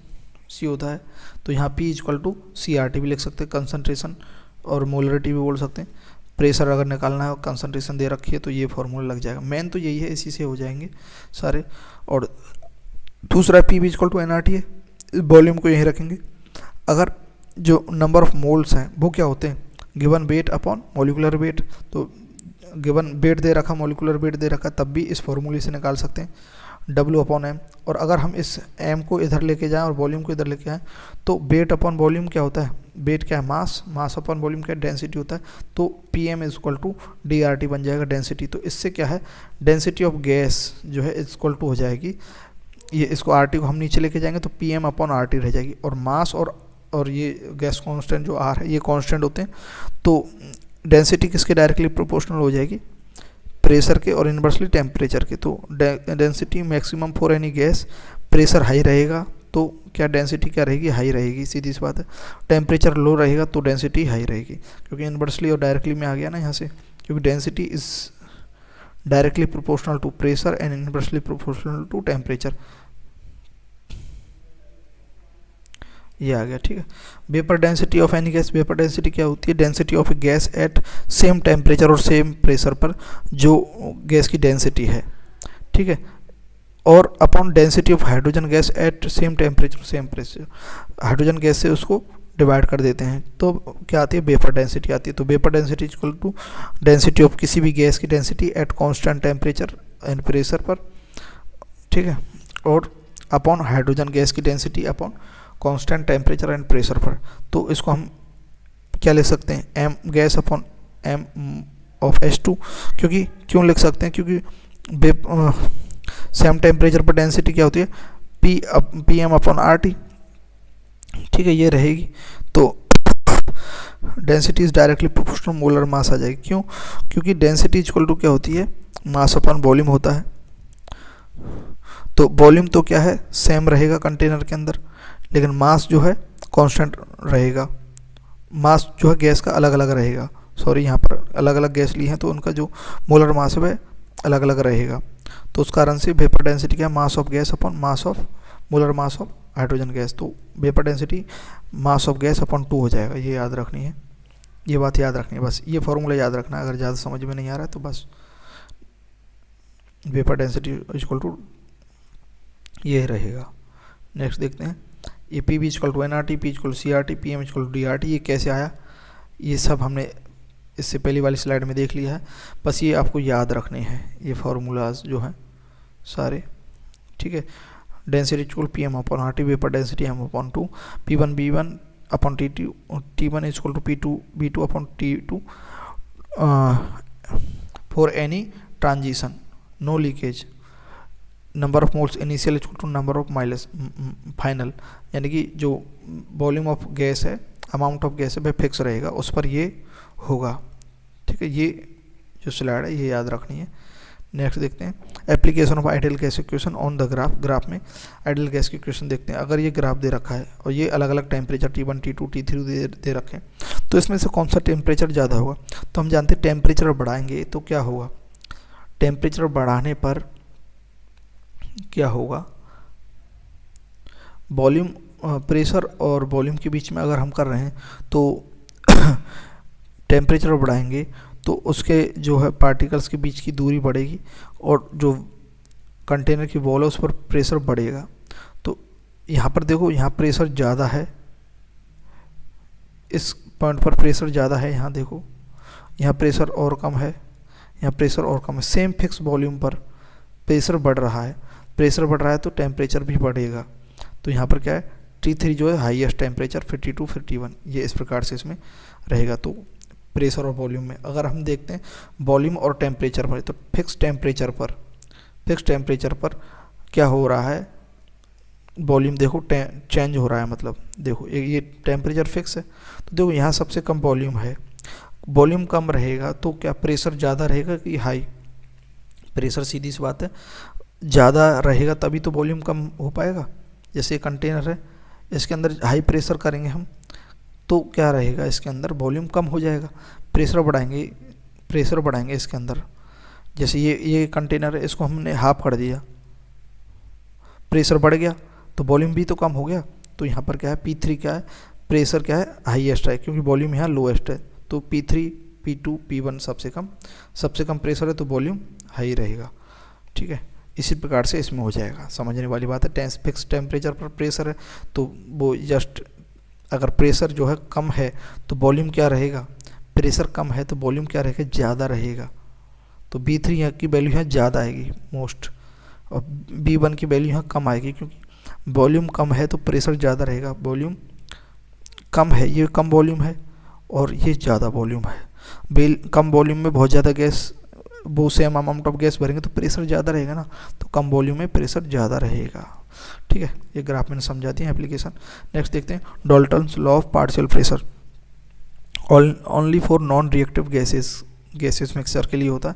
C होता है। तो यहाँ P इक्वल टू CRT भी लिख सकते हैं, कंसंट्रेशन, और मोलरिटी भी बोल सकते हैं। प्रेशर अगर निकालना है और कंसंट्रेशन दे रखी है तो ये फॉर्मूला लग जाएगा। मेन तो यही है, इसी से हो जाएंगे सारे। और दूसरा PV इक्वल टू NRT है, वॉल्यूम को यहीं रखेंगे। अगर जो नंबर ऑफ मोल्स हैं वो क्या होते हैं, given weight upon molecular weight. तो गिवन वेट दे रखा, मोलिकुलर वेट दे रखा, तब भी इस फॉर्मूले से निकाल सकते हैं, W अपॉन M। और अगर हम इस M को इधर लेके जाएं और वॉल्यूम को इधर लेके आएँ तो वेट अपॉन वॉल्यूम क्या होता है, वेट क्या है, मास अपॉन वॉल्यूम क्या है, डेंसिटी होता है। तो PM is equal to DRT बन जाएगा, डेंसिटी। तो इससे क्या है, डेंसिटी ऑफ गैस जो है इक्वल टू हो जाएगी, ये इसको RT को हम नीचे लेके जाएंगे तो PM अपॉन RT रह जाएगी। और मास और ये गैस कांस्टेंट जो R है ये कांस्टेंट होते हैं, तो डेंसिटी किसके डायरेक्टली प्रोपोर्शनल हो जाएगी, प्रेशर के और इनवर्सली टेम्परेचर के। तो density maximum for any gas, pressure high रहेगा तो क्या डेंसिटी क्या रहेगी, हाई रहेगी, सीधी सी बात है। टेम्परेचर लो रहेगा तो डेंसिटी हाई रहेगी, क्योंकि इनवर्सली और डायरेक्टली में आ गया ना यहाँ से, क्योंकि density is directly proportional to pressure and inversely proportional to temperature, ये आ गया, ठीक है। Vapour density of any gas, vapour density क्या होती है, density of a gas at same temperature और सेम प्रेशर पर जो गैस की डेंसिटी है, ठीक है। और upon density of hydrogen gas at same temperature same pressure, hydrogen gas से उसको डिवाइड कर देते हैं तो क्या आती है, वेपर डेंसिटी आती है। तो vapour density equal to density of किसी भी गैस की density at constant temperature and pressure पर, ठीक है। और अपॉन हाइड्रोजन गैस की density upon constant temperature and pressure पर। तो इसको हम क्या लिख सकते हैं, M gas upon M of H2। क्योंकि क्यों लिख सकते हैं, क्योंकि सेम टेम्परेचर पर डेंसिटी क्या होती है, PM अपॉन RT, ठीक है, ये रहेगी। तो density is directly proportional molar mass आ जाएगी। क्यों, क्योंकि डेंसिटी इक्वल टू क्या होती है, मास अपॉन वॉल्यूम होता है। तो वॉल्यूम तो क्या है, सेम रहेगा कंटेनर के अंदर, लेकिन मास जो है कांस्टेंट रहेगा। मास जो है गैस का अलग अलग रहेगा, सॉरी यहाँ पर अलग अलग गैस ली हैं तो उनका जो मोलर मास है अलग अलग रहेगा। तो उस कारण से वेपर डेंसिटी क्या है, mass of gas upon mass of molar mass of hydrogen gas. तो vapour density mass of gas upon 2 हो जाएगा, ये याद रखनी है, ये बात याद रखनी है, बस ये फॉर्मूला याद रखना है। अगर ज़्यादा समझ में नहीं आ रहा है तो बस वेपर डेंसिटी इक्वल टू ये रहेगा। नेक्स्ट देखते हैं, ये P B equal to N R T, P equal to C R T, P M equal to D R T. ये कैसे आया, ये सब हमने इससे पहली वाली स्लाइड में देख लिया है, बस ये आपको याद रखने हैं ये फार्मूलाज जो हैं सारे, ठीक है। Density equal P M upon are T, vapour density M upon 2, P one B one upon T one equal to P two B two upon T two for any transition, no leakage. Number of moles initial equal to number of miles final, यानी कि जो volume of gas है, amount of gas है, वह fix रहेगा, उस पर ये होगा, ठीक है। ये जो स्लाइड है ये याद रखनी है। नेक्स्ट देखते हैं, application of ideal gas equation on the graph. Graph में आइडियल गैस की इक्वेशन देखते हैं। अगर ये ग्राफ दे रखा है और ये अलग अलग टेम्परेचर T1 T2 T3 दे रखे हैं, तो इसमें से कौन सा टेम्परेचर ज़्यादा होगा। तो हम जानते हैं टेम्परेचर बढ़ाएंगे तो क्या होगा, टेम्परेचर बढ़ाने पर क्या होगा, वॉल्यूम प्रेशर और वॉल्यूम के बीच में अगर हम कर रहे हैं तो टेम्परेचर बढ़ाएंगे तो उसके जो है पार्टिकल्स के बीच की दूरी बढ़ेगी और जो कंटेनर की वॉल है उस पर प्रेशर बढ़ेगा। तो यहाँ पर देखो, यहाँ प्रेशर ज़्यादा है, इस पॉइंट पर प्रेशर ज़्यादा है, यहाँ देखो, यहाँ प्रेशर और कम है, यहाँ प्रेशर और कम है। सेम फिक्स वॉल्यूम पर प्रेशर बढ़ रहा है, प्रेशर बढ़ रहा है तो टेम्परेचर भी बढ़ेगा। तो यहाँ पर क्या है, T3 जो है हाईएस्ट टेम्परेचर, फिर T2 फिर T1, ये इस प्रकार से इसमें रहेगा। तो प्रेशर और वॉल्यूम में अगर हम देखते हैं वॉल्यूम और टेम्परेचर पर, तो फिक्स टेम्परेचर पर क्या हो रहा है, वॉल्यूम देखो चेंज हो रहा है, मतलब देखो ये टेम्परेचर फिक्स है, तो देखो यहाँ सबसे कम वॉल्यूम है, वॉल्यूम कम रहेगा तो क्या प्रेशर ज़्यादा रहेगा कि हाई, प्रेशर सीधी सी बात है ज़्यादा रहेगा तभी तो वॉल्यूम कम हो पाएगा। जैसे कंटेनर है, इसके अंदर हाई प्रेशर करेंगे हम तो क्या रहेगा, इसके अंदर वॉल्यूम कम हो जाएगा। प्रेशर बढ़ाएंगे इसके अंदर, जैसे ये कंटेनर है, इसको हमने हाफ कर दिया, प्रेशर बढ़ गया तो वॉल्यूम भी तो कम हो गया। तो यहाँ पर क्या है, P3 क्या है, प्रेशर क्या है, हाईएस्ट है, क्योंकि वॉल्यूम यहाँ लोएस्ट है। तो P3 P2 P1 सबसे कम प्रेशर है तो वॉल्यूम हाई रहेगा, ठीक है। इसी प्रकार से इसमें हो जाएगा, समझने वाली बात है। फिक्स टेम्परेचर पर प्रेशर है तो वो जस्ट, अगर प्रेशर जो है कम है तो वॉल्यूम क्या रहेगा, प्रेशर कम है तो वॉल्यूम क्या रहेगा, ज़्यादा रहेगा। तो B3 यहाँ की वैल्यू यहाँ ज़्यादा आएगी मोस्ट, और B1 की वैल्यू यहाँ कम आएगी, क्योंकि वॉल्यूम कम है तो प्रेशर ज़्यादा रहेगा। वॉल्यूम कम है, ये कम वॉल्यूम है और ये ज़्यादा वॉल्यूम है। कम वॉल्यूम में बहुत ज़्यादा गैस, वो सेम अमाउंट ऑफ गैस भरेंगे तो प्रेशर ज़्यादा रहेगा ना, तो कम वॉल्यूम में प्रेशर ज़्यादा रहेगा, ठीक है। ये ग्राफ मैंने समझा दी है एप्लीकेशन। नेक्स्ट देखते हैं, Dalton's law of partial pressure only for non reactive gases mixture के लिए होता है।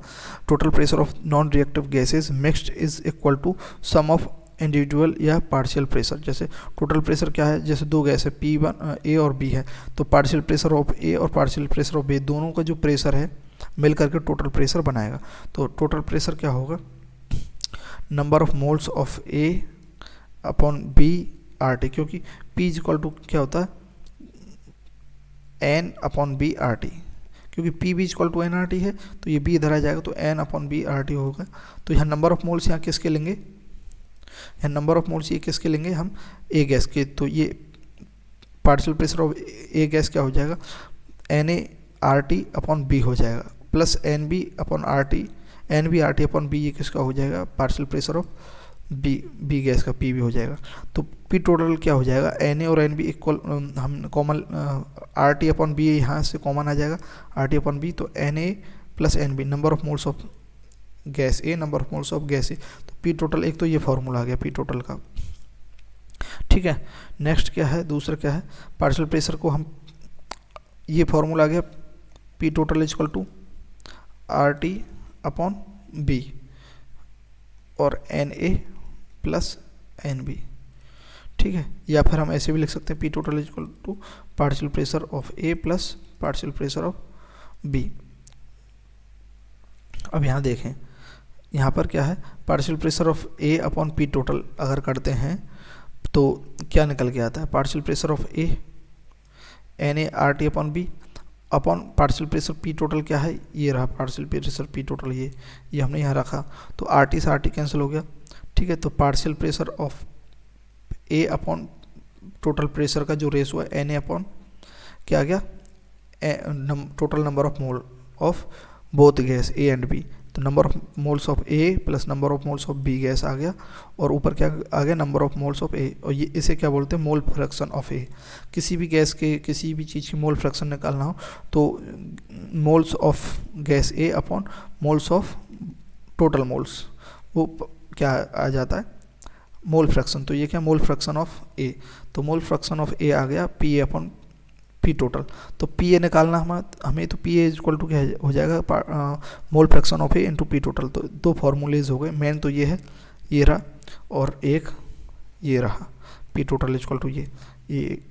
Total pressure of non reactive gases mixed is equal to sum of individual या पार्शियल प्रेशर। जैसे टोटल प्रेशर क्या है, जैसे दो गैस है P1 A और B है, तो पार्शियल प्रेशर ऑफ A और पार्शियल प्रेशर ऑफ B दोनों का जो प्रेशर है मिल करके टोटल प्रेशर बनाएगा। तो टोटल प्रेशर क्या होगा, number of moles of A upon B RT, क्योंकि P इक्वल टू क्या होता है, N अपॉन B RT, क्योंकि P भी इक्वल टू NRT है तो ये B इधर आ जाएगा तो N अपॉन B RT होगा। तो यहाँ नंबर ऑफ मोल्स यहाँ किसके लेंगे, यहाँ नंबर ऑफ मोल्स ये किसके लेंगे हम, A गैस के। तो ये partial pressure of A gas क्या हो जाएगा, Na RT अपॉन B हो जाएगा, plus NB upon RT, NB RT upon B, ये किसका हो जाएगा, partial pressure of B gas का P भी हो जाएगा। तो P टोटल क्या हो जाएगा, Na और NB इक्वल, हम कॉमन RT अपॉन B यहाँ से कॉमन आ जाएगा, RT अपॉन B, तो Na plus NB number of moles of gas A, number of moles of gas A। तो P टोटल, एक तो ये फॉर्मूला आ गया P टोटल का, ठीक है। नेक्स्ट क्या है, दूसरा क्या है, पार्शियल प्रेशर को हम, ये फॉर्मूला आ गया P total equal to RT upon B और Na प्लस NB, ठीक है। या फिर हम ऐसे भी लिख सकते हैं P total equal to partial pressure of A plus partial pressure of B। अब यहाँ देखें, यहाँ पर क्या है, partial pressure of A upon P total अगर करते हैं तो क्या निकल के आता है, partial pressure of A Na RT upon B, upon partial pressure P total क्या है, ये रहा पार्शियल प्रेशर पी टोटल, ये हमने यहाँ रखा, तो आर टी से आर टी कैंसिल हो गया, ठीक है। तो partial pressure of A upon total pressure का जो रेशो है एन ए अपॉन क्या आ गया, total number of mole of both gas A and B, तो number of moles of A plus number of moles of B gas आ गया, और ऊपर क्या आ गया, number of moles of A, और ये इसे क्या बोलते हैं, मोल फ्रैक्शन ऑफ ए। किसी भी गैस के किसी भी चीज़ की मोल फ्रैक्शन निकालना हो तो moles of gas A upon moles of total moles, वो क्या आ जाता है, मोल फ्रैक्शन। तो ये क्या, मोल फ्रैक्शन ऑफ ए, तो मोल फ्रैक्शन ऑफ ए आ गया P A upon P total. तो पी ए निकालना हमें तो पी ए इक्वल टू क्या हो जाएगा, मोल fraction of A into P total. तो दो फार्मूलेज हो गए, मेन तो ये है, ये रहा, और एक ये रहा, पी टोटल इक्वल टू ये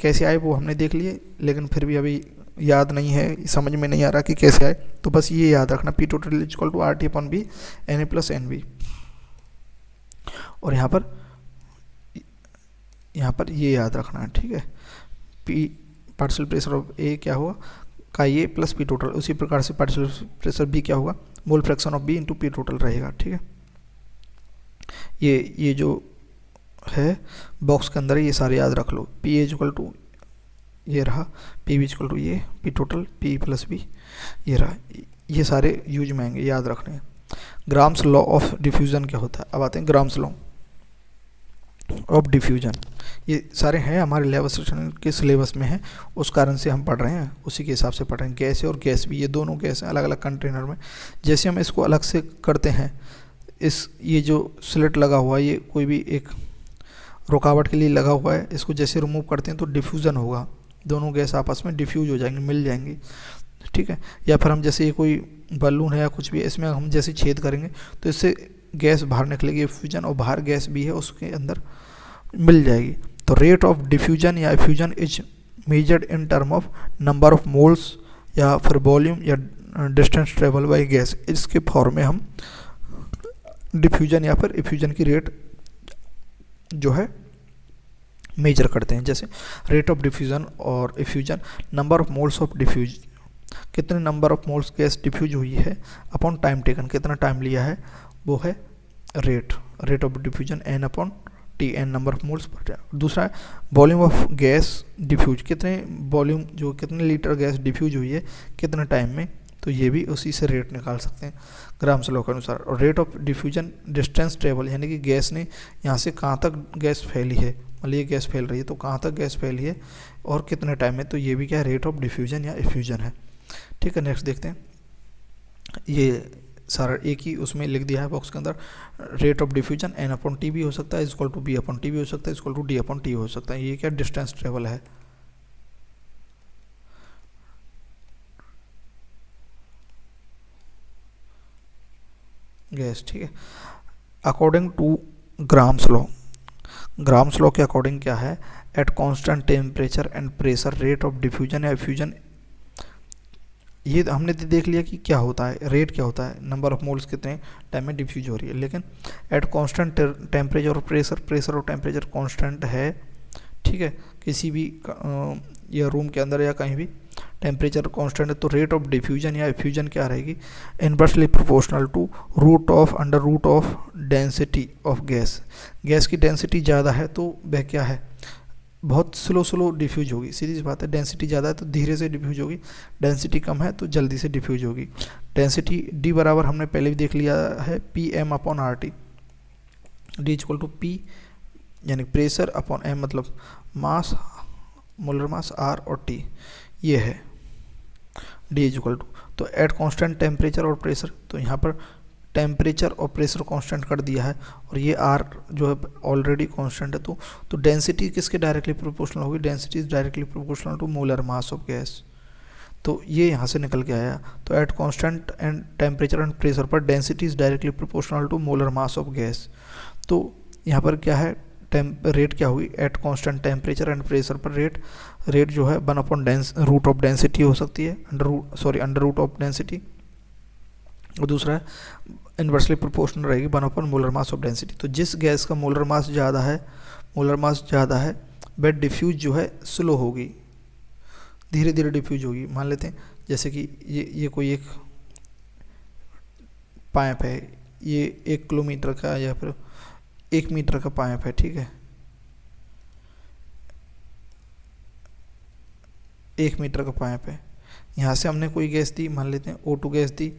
कैसे आए वो हमने देख लिए, लेकिन फिर भी अभी याद नहीं है, समझ में नहीं आ रहा कि कैसे आए, तो बस ये याद रखना, P total equal to R T upon B N A plus N B. और यहाँ पर ये याद रखना है, ठीक है, P partial pressure of A क्या हुआ, का ए प्लस पी टोटल, उसी प्रकार से पार्शियल प्रेशर बी क्या होगा, mole fraction of B into P total रहेगा, ठीक है। ये जो है बॉक्स के अंदर ये सारे याद रख लो, पी ए इक्वल टू ये रहा, पी बी इक्वल टू ये, P total P plus B ये रहा, ये सारे यूज में आएंगे, याद रखने हैं। ग्राम्स लॉ ऑफ डिफ्यूजन क्या होता है, अब आते हैं ग्राम्स लॉ ऑफ डिफ्यूजन। ये सारे हैं हमारे लेवल सेक्शन के सिलेबस में है, उस कारण से हम पढ़ रहे हैं, उसी के हिसाब से पढ़ रहे हैं। गैस और गैस भी, ये दोनों गैस हैं अलग अलग कंटेनर में। जैसे हम इसको अलग से करते हैं, ये जो स्लिट लगा हुआ है, ये कोई भी एक रुकावट के लिए लगा हुआ है, इसको जैसे रिमूव करते हैं तो डिफ्यूज़न होगा, दोनों गैस आपस में डिफ्यूज हो जाएंगे, मिल जाएंगी, ठीक है। या फिर हम जैसे ये कोई बलून है या कुछ भी, इसमें हम जैसे छेद करेंगे तो इससे गैस बाहर निकलेगी, फ्यूजन, और बाहर गैस भी है उसके अंदर मिल जाएगी। तो रेट ऑफ डिफ्यूजन या fusion is measured in term of number of moles या फिर वॉल्यूम या डिस्टेंस ट्रेवल बाय गैस, इसके फॉर्म में हम डिफ्यूजन या फिर इफ्यूजन की रेट जो है मेजर करते हैं। जैसे रेट ऑफ डिफ्यूजन और effusion, number of moles of diffuse, कितने number of moles gas diffuse हुई है, अपॉन टाइम टेकन, कितना टाइम लिया है, वो है rate of diffusion N upon t, n number of moles पर। दूसरा है वॉल्यूम ऑफ गैस डिफ्यूज, कितने वॉल्यूम जो कितने लीटर गैस डिफ्यूज हुई है कितने टाइम में, तो ये भी उसी से रेट निकाल सकते हैं ग्राम्स लॉ के अनुसार। और rate of diffusion distance travel, यानी कि गैस ने यहाँ से कहाँ तक गैस फैली है, मतलब ये गैस फैल रही है तो कहाँ तक गैस फैली है और कितने टाइम में, तो ये भी क्या है, रेट ऑफ डिफ्यूजन या इफ्यूजन है, ठीक है। नेक्स्ट देखते हैं, ये सारा एक ही उसमें लिख दिया है बॉक्स के अंदर, rate of diffusion N upon T भी हो सकता है, equal to B upon T भी हो सकता है, equal to D upon T हो सकता है। ये क्या डिस्टेंस ट्रेवल है, गैस, ठीक है। According two grams law, grams law के अकॉर्डिंग क्या है, eight constant temperature and pressure rate of diffusion या इफ्यूजन, ये हमने तो देख लिया कि क्या होता है, रेट क्या होता है, नंबर ऑफ मोल्स कितने टाइम में डिफ्यूज हो रही है, लेकिन एट कांस्टेंट टेम्परेचर और प्रेशर और टेम्परेचर कांस्टेंट है, ठीक है, किसी भी या रूम के अंदर या कहीं भी टेम्परेचर कांस्टेंट है, तो रेट ऑफ डिफ्यूजन या इफ्यूजन क्या रहेगी, inversely proportional to root of under root of density of gas. Gas की डेंसिटी ज़्यादा है तो वह क्या है, बहुत स्लो डिफ्यूज होगी, सीधी सी बात है। डेंसिटी ज़्यादा है तो धीरे से डिफ्यूज होगी, डेंसिटी कम है तो जल्दी से डिफ्यूज होगी। डेंसिटी डी बराबर हमने पहले भी देख लिया है, P M upon are T, D equal to P यानी प्रेशर अपॉन एम मतलब मास, मोलर मास, आर और टी, ये है डी इक्वल टू। तो एट कांस्टेंट टेम्परेचर और प्रेशर, तो यहाँ पर टेम्परेचर और प्रेशर कांस्टेंट कर दिया है, और ये आर जो है ऑलरेडी कांस्टेंट है, तो डेंसिटी किसके डायरेक्टली प्रोपोर्शनल होगी, density is directly proportional to molar mass of gas. तो ये यहाँ से निकल के आया, तो at constant and temperature and pressure पर density is directly proportional to molar mass of gas. तो यहाँ पर क्या है, रेट क्या हुई, at constant temperature and pressure पर रेट जो है 1 अपॉन रूट ऑफ डेंसिटी हो सकती है, अंडर रूट ऑफ डेंसिटी, और दूसरा है इन्वर्सली प्रोपोर्शनल रहेगी 1 upon molar mass of density. तो जिस गैस का मोलर मास ज़्यादा है वह डिफ्यूज जो है स्लो होगी, धीरे धीरे डिफ्यूज होगी। मान लेते हैं जैसे कि ये कोई एक पाइप है, ये 1 किलोमीटर का या फिर 1 मीटर का पाइप है, ठीक है, 1 मीटर का पाइप है। यहाँ से हमने कोई गैस दी, मान लेते हैं O2 गैस दी,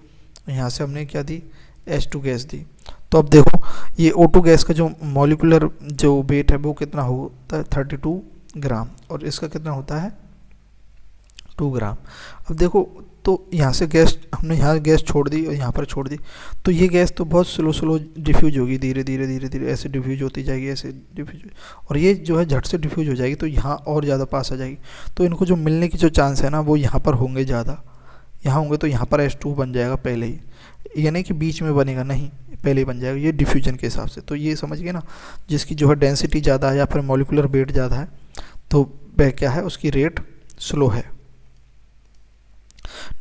यहाँ से हमने क्या दी, H2 गैस दी। तो अब देखो ये O2 गैस का जो मॉलिक्यूलर जो वेट है वो कितना होता है, 32 ग्राम, और इसका कितना होता है, 2 ग्राम। अब देखो तो यहाँ से गैस हमने यहाँ गैस छोड़ दी और यहाँ पर छोड़ दी, तो ये गैस तो बहुत स्लो डिफ्यूज होगी, धीरे धीरे ऐसे डिफ्यूज होती जाएगी, ऐसे डिफ्यूज, और ये जो है झट से डिफ्यूज हो जाएगी, तो यहाँ और ज़्यादा पास आ जाएगी। तो इनको जो मिलने की जो चांस है ना वो यहाँ पर होंगे ज़्यादा, यहाँ होंगे, तो यहाँ पर H2 बन जाएगा पहले ही, ये नहीं कि बीच में बनेगा, नहीं, पहले ही बन जाएगा, ये डिफ्यूजन के हिसाब से। तो ये समझ गए ना, जिसकी जो है डेंसिटी ज़्यादा है या फिर मॉलिकुलर वेट ज़्यादा है तो वह क्या है, उसकी रेट स्लो है।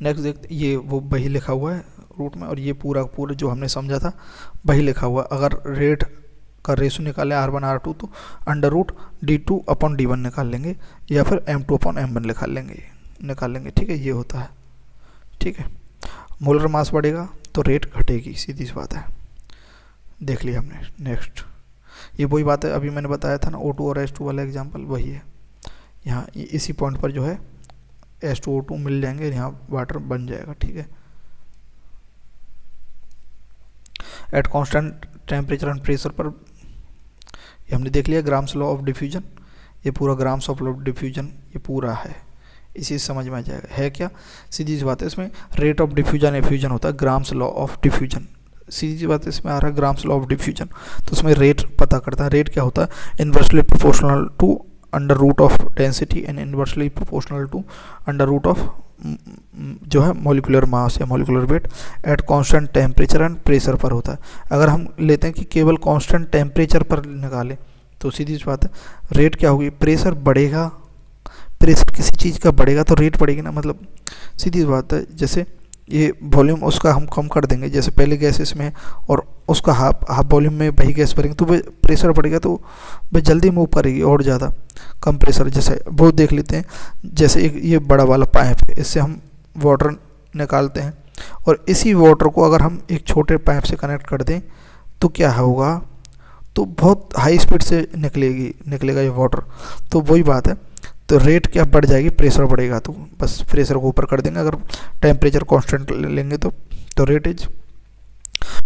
नेक्स्ट देखते, ये वो वही लिखा हुआ है रूट में, और ये पूरा जो हमने समझा था वही लिखा हुआ है। अगर रेट का रेशो निकालें R1 R2 तो अंडर रूट D2/D1 निकाल लेंगे, या फिर M2/M1 निकाल लेंगे, ठीक है, ये होता है, ठीक है। मोलर मास बढ़ेगा तो रेट घटेगी, सीधी सी बात है, देख लिया हमने। नेक्स्ट ये वही बात है अभी मैंने बताया था ना, O2 और H2 वाला एग्जांपल वही है। यहाँ इसी पॉइंट पर जो है H2O2 मिल जाएंगे, यहाँ वाटर बन जाएगा, ठीक है। Eight constant temperature and pressure पर, ये हमने देख लिया ग्राम्स लॉ ऑफ डिफ्यूजन, ये पूरा grams of law of diffusion ये पूरा है, इसी से समझ में आ जाएगा। है क्या, सीधी सी बात है, इसमें रेट ऑफ डिफ्यूजन एफ्यूजन होता है, ग्राम्स लॉ ऑफ डिफ्यूजन, सीधी सी बात है, इसमें आ रहा है ग्राम्स लॉ ऑफ डिफ्यूजन, तो उसमें रेट पता करता है। रेट क्या होता है, inversely proportional to under root of density and inversely proportional to under root of जो है मॉलिकुलर मास या molecular weight at constant temperature and pressure पर होता है। अगर हम लेते हैं कि केवल कांस्टेंट टेम्परेचर पर निकालें तो सीधी सी बात है रेट क्या होगी, प्रेशर बढ़ेगा, प्रेशर किसी चीज़ का बढ़ेगा तो रेट बढ़ेगी ना, मतलब सीधी बात है। जैसे ये वॉल्यूम उसका हम कम कर देंगे, जैसे पहले गैस इसमें और उसका हाफ वॉल्यूम में वही गैस भरेंगे तो वह प्रेशर बढ़ेगा, तो वह जल्दी मूव करेगी और ज़्यादा। कम प्रेशर जैसे वो देख लेते हैं, जैसे एक ये बड़ा वाला पाइप है, इससे हम वाटर निकालते हैं, और इसी वाटर को अगर हम एक छोटे पाइप से कनेक्ट कर दें तो क्या होगा, तो बहुत हाई स्पीड से निकलेगा ये वाटर। तो वही बात है, तो रेट क्या बढ़ जाएगी, प्रेशर बढ़ेगा, तो बस प्रेशर को ऊपर कर देंगे। अगर टेम्परेचर कांस्टेंट लेंगे तो रेट इज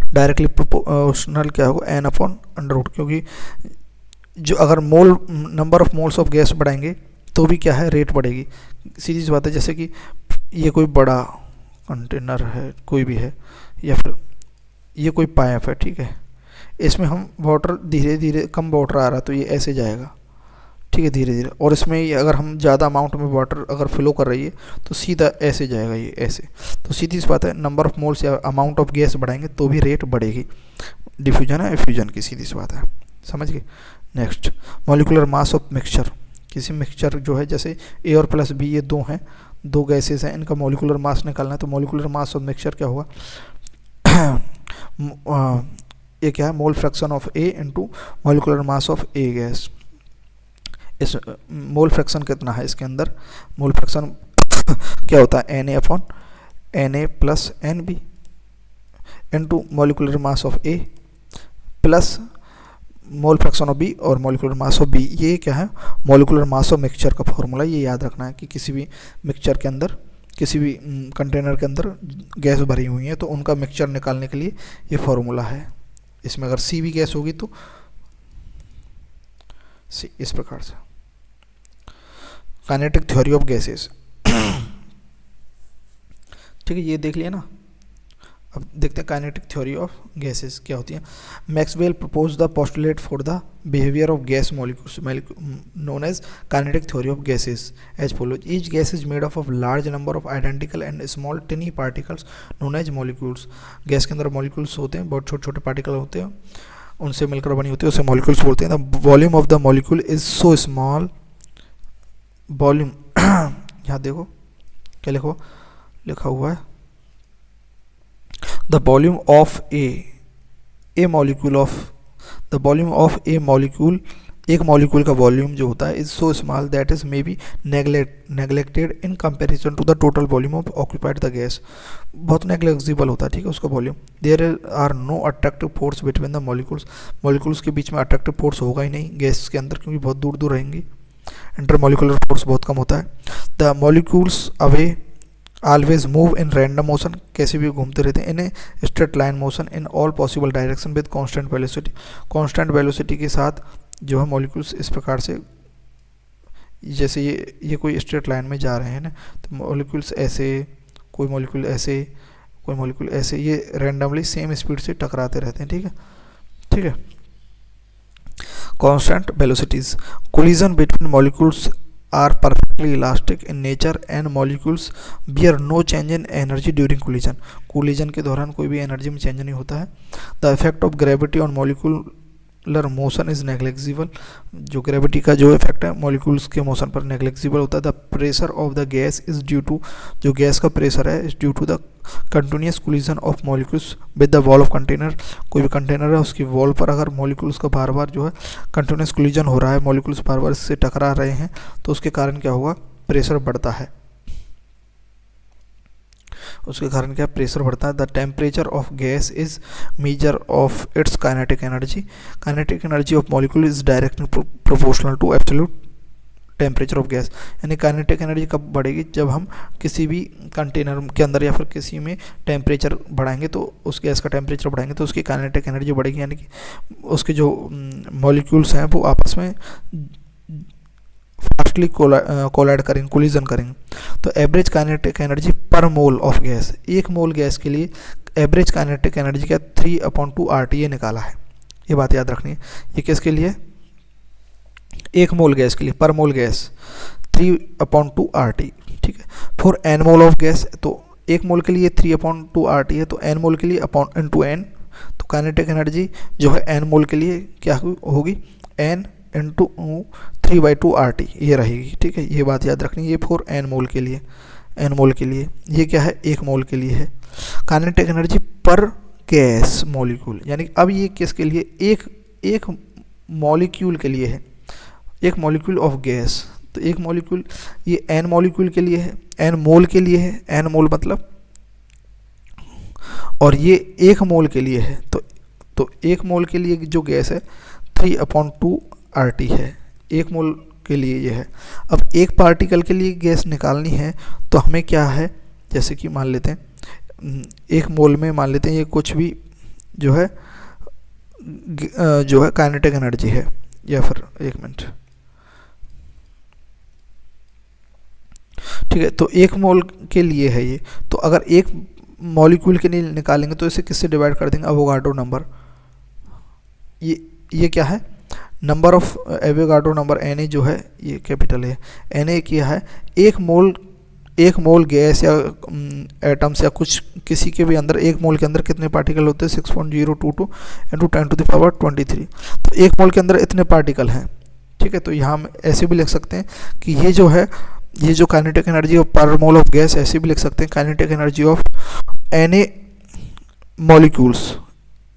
डायरेक्टली प्रोपोर्शनल क्या होगा, N/√, क्योंकि जो अगर number of moles of gas बढ़ाएंगे तो भी क्या है, रेट बढ़ेगी। सीधी सी बात है, जैसे कि ये कोई बड़ा कंटेनर है, कोई भी है, या फिर ये कोई पाइप है, ठीक है, इसमें हम वाटर धीरे धीरे कम वाटर आ रहा है तो ये ऐसे जाएगा, ठीक है, धीरे धीरे, और इसमें ये अगर हम ज़्यादा अमाउंट में वाटर अगर फ्लो कर रही है तो सीधा ऐसे जाएगा, ये ऐसे। तो सीधी सी बात है, नंबर ऑफ मोल्स या अमाउंट ऑफ गैस बढ़ाएंगे तो भी रेट बढ़ेगी। डिफ्यूजन है एफ्यूजन की, सीधी सी बात है, समझ गए। Next, molecular mass of mixture, किसी मिक्सचर जो है जैसे A और +B ये दो हैं, दो गैसेस हैं, इनका मॉलिकुलर मास निकालना है, तो मॉलिकुलर मास ऑफ मिक्सचर क्या होगा ये क्या है, मोल fraction of A into molecular mass of A gas. इस मोल फ्रैक्शन कितना है इसके अंदर, मोल फ्रैक्शन क्या होता है, Na + Nb into molecular mass of A plus mole fraction of B और मॉलिकुलर मास ऑफ B। ये क्या है, मॉलिकुलर मास ऑफ मिक्सचर का फॉर्मूला। ये याद रखना है कि किसी भी मिक्सचर के अंदर, किसी भी कंटेनर के अंदर गैस भरी हुई है तो उनका मिक्सचर निकालने के लिए ये फॉर्मूला है। इसमें अगर C भी गैस होगी तो इस प्रकार से। काइनेटिक थ्योरी ऑफ गैसेस, ठीक है, ये देख लिया ना। अब देखते हैं काइनेटिक थ्योरी ऑफ गैसेस क्या होती है। Maxwell propose the postulate for the behaviour of gas molecules known as kinetic theory of gases as follows. Each gas is made of large number of identical and small tiny particles known as molecules. Gas के अंदर molecules होते हैं, बहुत छोटे छोटे particle होते हैं, उनसे मिलकर बनी होती है, उसे मॉलिक्यूल्स बोलते हैं। The volume of the molecule is so small, volume यहाँ देखो क्या लिखा हुआ है, the volume of a molecule एक मॉलिक्यूल का वॉल्यूम जो होता है is so small that is may be neglected in comparison to the total volume of occupied the gas. बहुत नेग्लेक्जिबल होता है, ठीक है, उसका volume. There are no attractive force between the molecules, molecules के बीच में अट्रैक्टिव फोर्स होगा ही नहीं गैस के अंदर, क्योंकि बहुत दूर दूर रहेंगी। इंटरमॉलिकुलर फोर्स बहुत कम होता है। The molecules away always move in random motion, कैसे भी घूमते रहते हैं, in straight line motion in all possible direction with constant velocity, constant velocity के साथ जो है मॉलिक्यूल्स इस प्रकार से, जैसे ये कोई स्ट्रेट लाइन में जा रहे हैं ना, तो मॉलिक्यूल्स ऐसे, कोई मॉलिक्यूल ऐसे, कोई मॉलिक्यूल ऐसे, ये रैंडमली सेम स्पीड से टकराते रहते हैं, ठीक है, ठीक है। Constant velocities, collision between molecules are perfectly elastic in nature and molecules bear no change in energy during collision, collision के दौरान कोई भी एनर्जी में चेंज नहीं होता है। the effect of gravity on molecular motion is negligible, जो gravity का जो इफेक्ट है मॉलिक्यूल्स के मोशन पर नेग्लेक्जिबल होता है। The pressure of the gas is due to, जो गैस का प्रेशर है is due to the continuous collision of molecules with the wall of container, कोई भी कंटेनर है उसकी वॉल पर अगर मॉलिक्यूल्स का बार बार जो है कंटिन्यूस कोलिजन हो रहा है, मॉलिक्यूल्स बार बार इससे टकरा रहे हैं, तो उसके कारण क्या होगा, प्रेशर बढ़ता है, उसके कारण क्या प्रेशर बढ़ता है। The temperature of gas is measure of its kinetic energy, kinetic energy of molecule is directly proportional to absolute temperature of gas. यानी काइनेटिक एनर्जी कब बढ़ेगी, जब हम किसी भी कंटेनर के अंदर या फिर किसी में टेम्परेचर बढ़ाएंगे, तो उस गैस का टेम्परेचर बढ़ाएंगे तो उसकी काइनेटिक एनर्जी बढ़ेगी, यानी कि उसके जो मॉलिक्यूल्स हैं वो आपस में फास्टली कोलाइड करेंगे, कोलिजन करेंगे। तो एवरेज काइनेटिक एनर्जी पर मोल ऑफ गैस, एक मोल गैस के लिए एवरेज काइनेटिक एनर्जी का 3/2 RT निकाला है, ये बात याद रखनी है। ये किसके लिए, एक मोल गैस के लिए, पर मोल गैस 3/2 RT, ठीक है। For N mole of gas, तो एक मोल के लिए 3/2 RT है, तो एन मोल के लिए इंटू एन, तो काइनेटिक एनर्जी जो है एन मोल के लिए क्या होगी, एन इंटू 3/2 RT ये रहेगी, ठीक है, ये बात याद रखनी है। ये फॉर एन मोल के लिए, एन मोल के लिए, ये क्या है, एक मोल के लिए है। काइनेटिक एनर्जी पर गैस मॉलिक्यूल, यानी अब ये किसके लिए, एक मॉलिक्यूल के लिए है, एक मॉलिक्यूल ऑफ गैस, तो एक मॉलिक्यूल, ये एन मॉलिक्यूल के लिए है, एन मोल के लिए है, एन मोल मतलब, और ये एक मोल के लिए है, तो एक मोल के लिए जो गैस है 3/2 RT है, एक मोल के लिए ये है। अब एक पार्टिकल के लिए गैस निकालनी है तो हमें क्या है, जैसे कि मान लेते हैं एक मोल में, मान लेते हैं ये कुछ भी जो है काइनेटिक एनर्जी है, या फिर एक मिनट, ठीक है, तो एक मोल के लिए है ये, तो अगर एक मॉलिक्यूल के लिए निकालेंगे तो इसे किससे डिवाइड कर देंगे, एवोगाड्रो नंबर, ये क्या है, number of Avogadro number Na जो है ये कैपिटल है, Na क्या है, एक मोल गैस या एटम्स या कुछ किसी के भी अंदर, एक मोल के अंदर कितने पार्टिकल होते हैं, 6.022 × 10⁻23, तो एक मोल के अंदर इतने पार्टिकल हैं, ठीक है। तो यहाँ हम ऐसे भी लिख सकते हैं कि ये जो है, ये जो काइनेटिक एनर्जी ऑफ पर मोल ऑफ गैस, ऐसे भी लिख सकते हैं kinetic energy of Na molecules,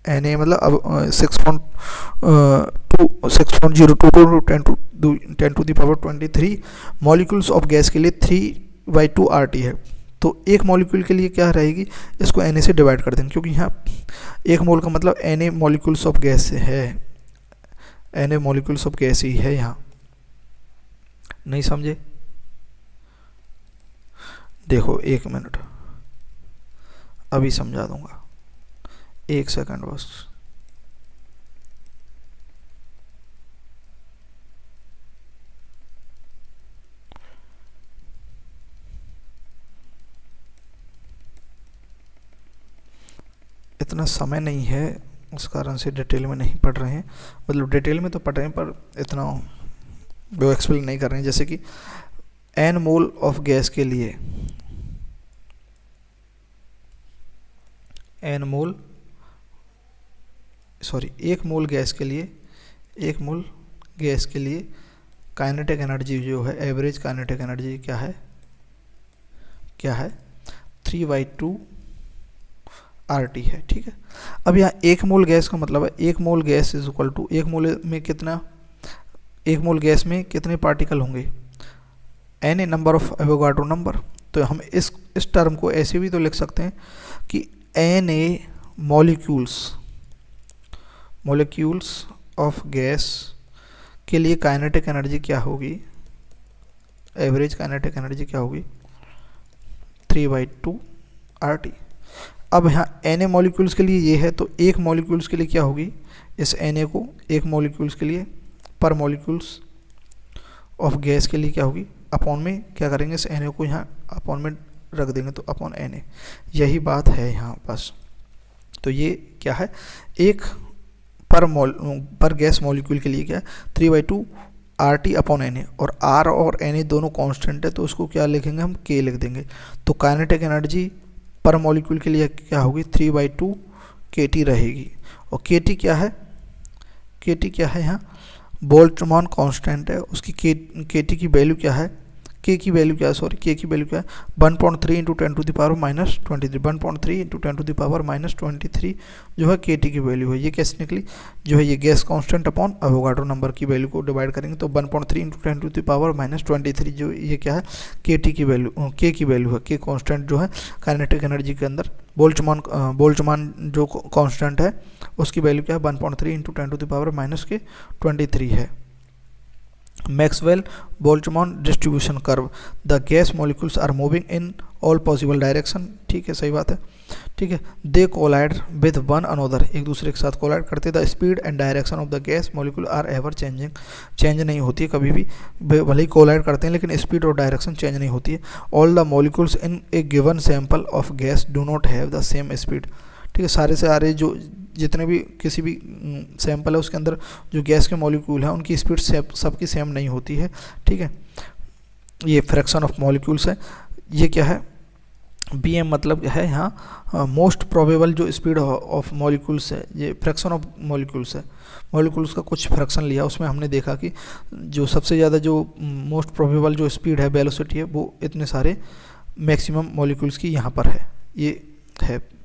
Na मतलब अब 6.022 × 10⁻23 मॉलिक्यूल्स ऑफ गैस के लिए 3/2 RT है। तो एक मॉलिक्यूल के लिए क्या रहेगी, इसको Na से डिवाइड कर देंगे, क्योंकि यहाँ एक मोल का मतलब Na मॉलिक्यूल्स ऑफ गैस है, Na मॉलिक्यूल्स ऑफ गैस ही है, यहाँ नहीं समझे, देखो एक मिनट अभी समझा दूंगा, एक सेकंड बस। इतना समय नहीं है, उस कारण से डिटेल में नहीं पढ़ रहे हैं, मतलब डिटेल में तो पढ़ रहे हैं पर इतना वो एक्सप्लेन नहीं कर रहे हैं। जैसे कि एन मोल ऑफ गैस के लिए, एक मोल गैस के लिए, एक मोल गैस के लिए काइनेटिक एनर्जी जो है, एवरेज काइनेटिक एनर्जी क्या है 3/2 RT है, ठीक है। अब यहाँ एक मोल गैस का मतलब है, एक mole gas is equal to, एक मोल में कितना 1 मोल गैस में कितने पार्टिकल होंगे, Na number of Avogadro number. तो हम इस टर्म को ऐसे भी तो लिख सकते हैं कि Na मॉलिक्यूल्स ऑफ गैस के लिए काइनेटिक एनर्जी क्या होगी, एवरेज काइनेटिक एनर्जी क्या होगी, 3/2 RT। अब यहाँ Na मॉलिक्यूल्स के लिए ये है, तो एक मॉलिक्यूल्स के लिए क्या होगी, इस Na को एक मॉलिक्यूल्स के लिए पर मॉलिक्यूल्स ऑफ गैस के लिए क्या होगी, अपॉन में क्या करेंगे, इस Na को यहाँ अपॉन में रख देंगे, तो अपॉन Na। यही बात है यहाँ बस। तो ये क्या है, एक पर गैस मॉलिक्यूल के लिए क्या है 3/2 RT अपॉन Na, और R और Na दोनों कांस्टेंट है, तो उसको क्या लिखेंगे हम, K लिख देंगे। तो काइनेटिक एनर्जी पर मॉलिक्यूल के लिए क्या होगी, 3/2 KT रहेगी। और KT क्या है, KT क्या है, यहाँ बोल्ट्जमान कांस्टेंट है, उसकी KT की वैल्यू क्या है, K की वैल्यू क्या है, सॉरी K की वैल्यू क्या है, 1.3 × 10⁻⁻23, 1.3 × 10⁻⁻23 जो है KT की वैल्यू है। ये कैसे निकली, जो है ये gas constant upon Avogadro number की वैल्यू को डिवाइड करेंगे, तो 1.3 × 10⁻⁻23 जो ये क्या है, KT की वैल्यू, K की वैल्यू है। K कांस्टेंट जो है काइनेटिक एनर्जी के अंदर बोल्ट्जमान जो कांस्टेंट है उसकी वैल्यू क्या है, 1.3 × 10⁻⁻23 है। Maxwell Boltzmann distribution curve, the gas molecules are moving in all possible direction। ठीक है, सही बात है, ठीक है। They collide with one another, एक दूसरे के साथ कोलाइड करते। The speed and direction of the gas molecule are ever changing, change नहीं होती है कभी भी, भले ही कोलाइड करते हैं लेकिन स्पीड और डायरेक्शन चेंज नहीं होती है। All the molecules in a given sample of gas do not have the same speed। ठीक है, सारे से सारे जो जितने भी किसी भी सैंपल है उसके अंदर जो गैस के मॉलिक्यूल हैं उनकी स्पीड सबकी सेम नहीं होती है। ठीक है, ये फ्रैक्शन ऑफ मॉलिक्यूल्स है। ये क्या है, BM मतलब है यहाँ मोस्ट प्रोबेबल जो स्पीड ऑफ मॉलिक्यूल्स है, ये फ्रैक्शन ऑफ मॉलिक्यूल्स है। मॉलिक्यूल्स का कुछ फ्रैक्शन लिया, उसमें हमने देखा कि जो सबसे ज़्यादा जो मोस्ट प्रोबेबल जो स्पीड है, वेलोसिटी है, वो इतने सारे मैक्सिमम मॉलिक्यूल्स की यहाँ पर है। ये है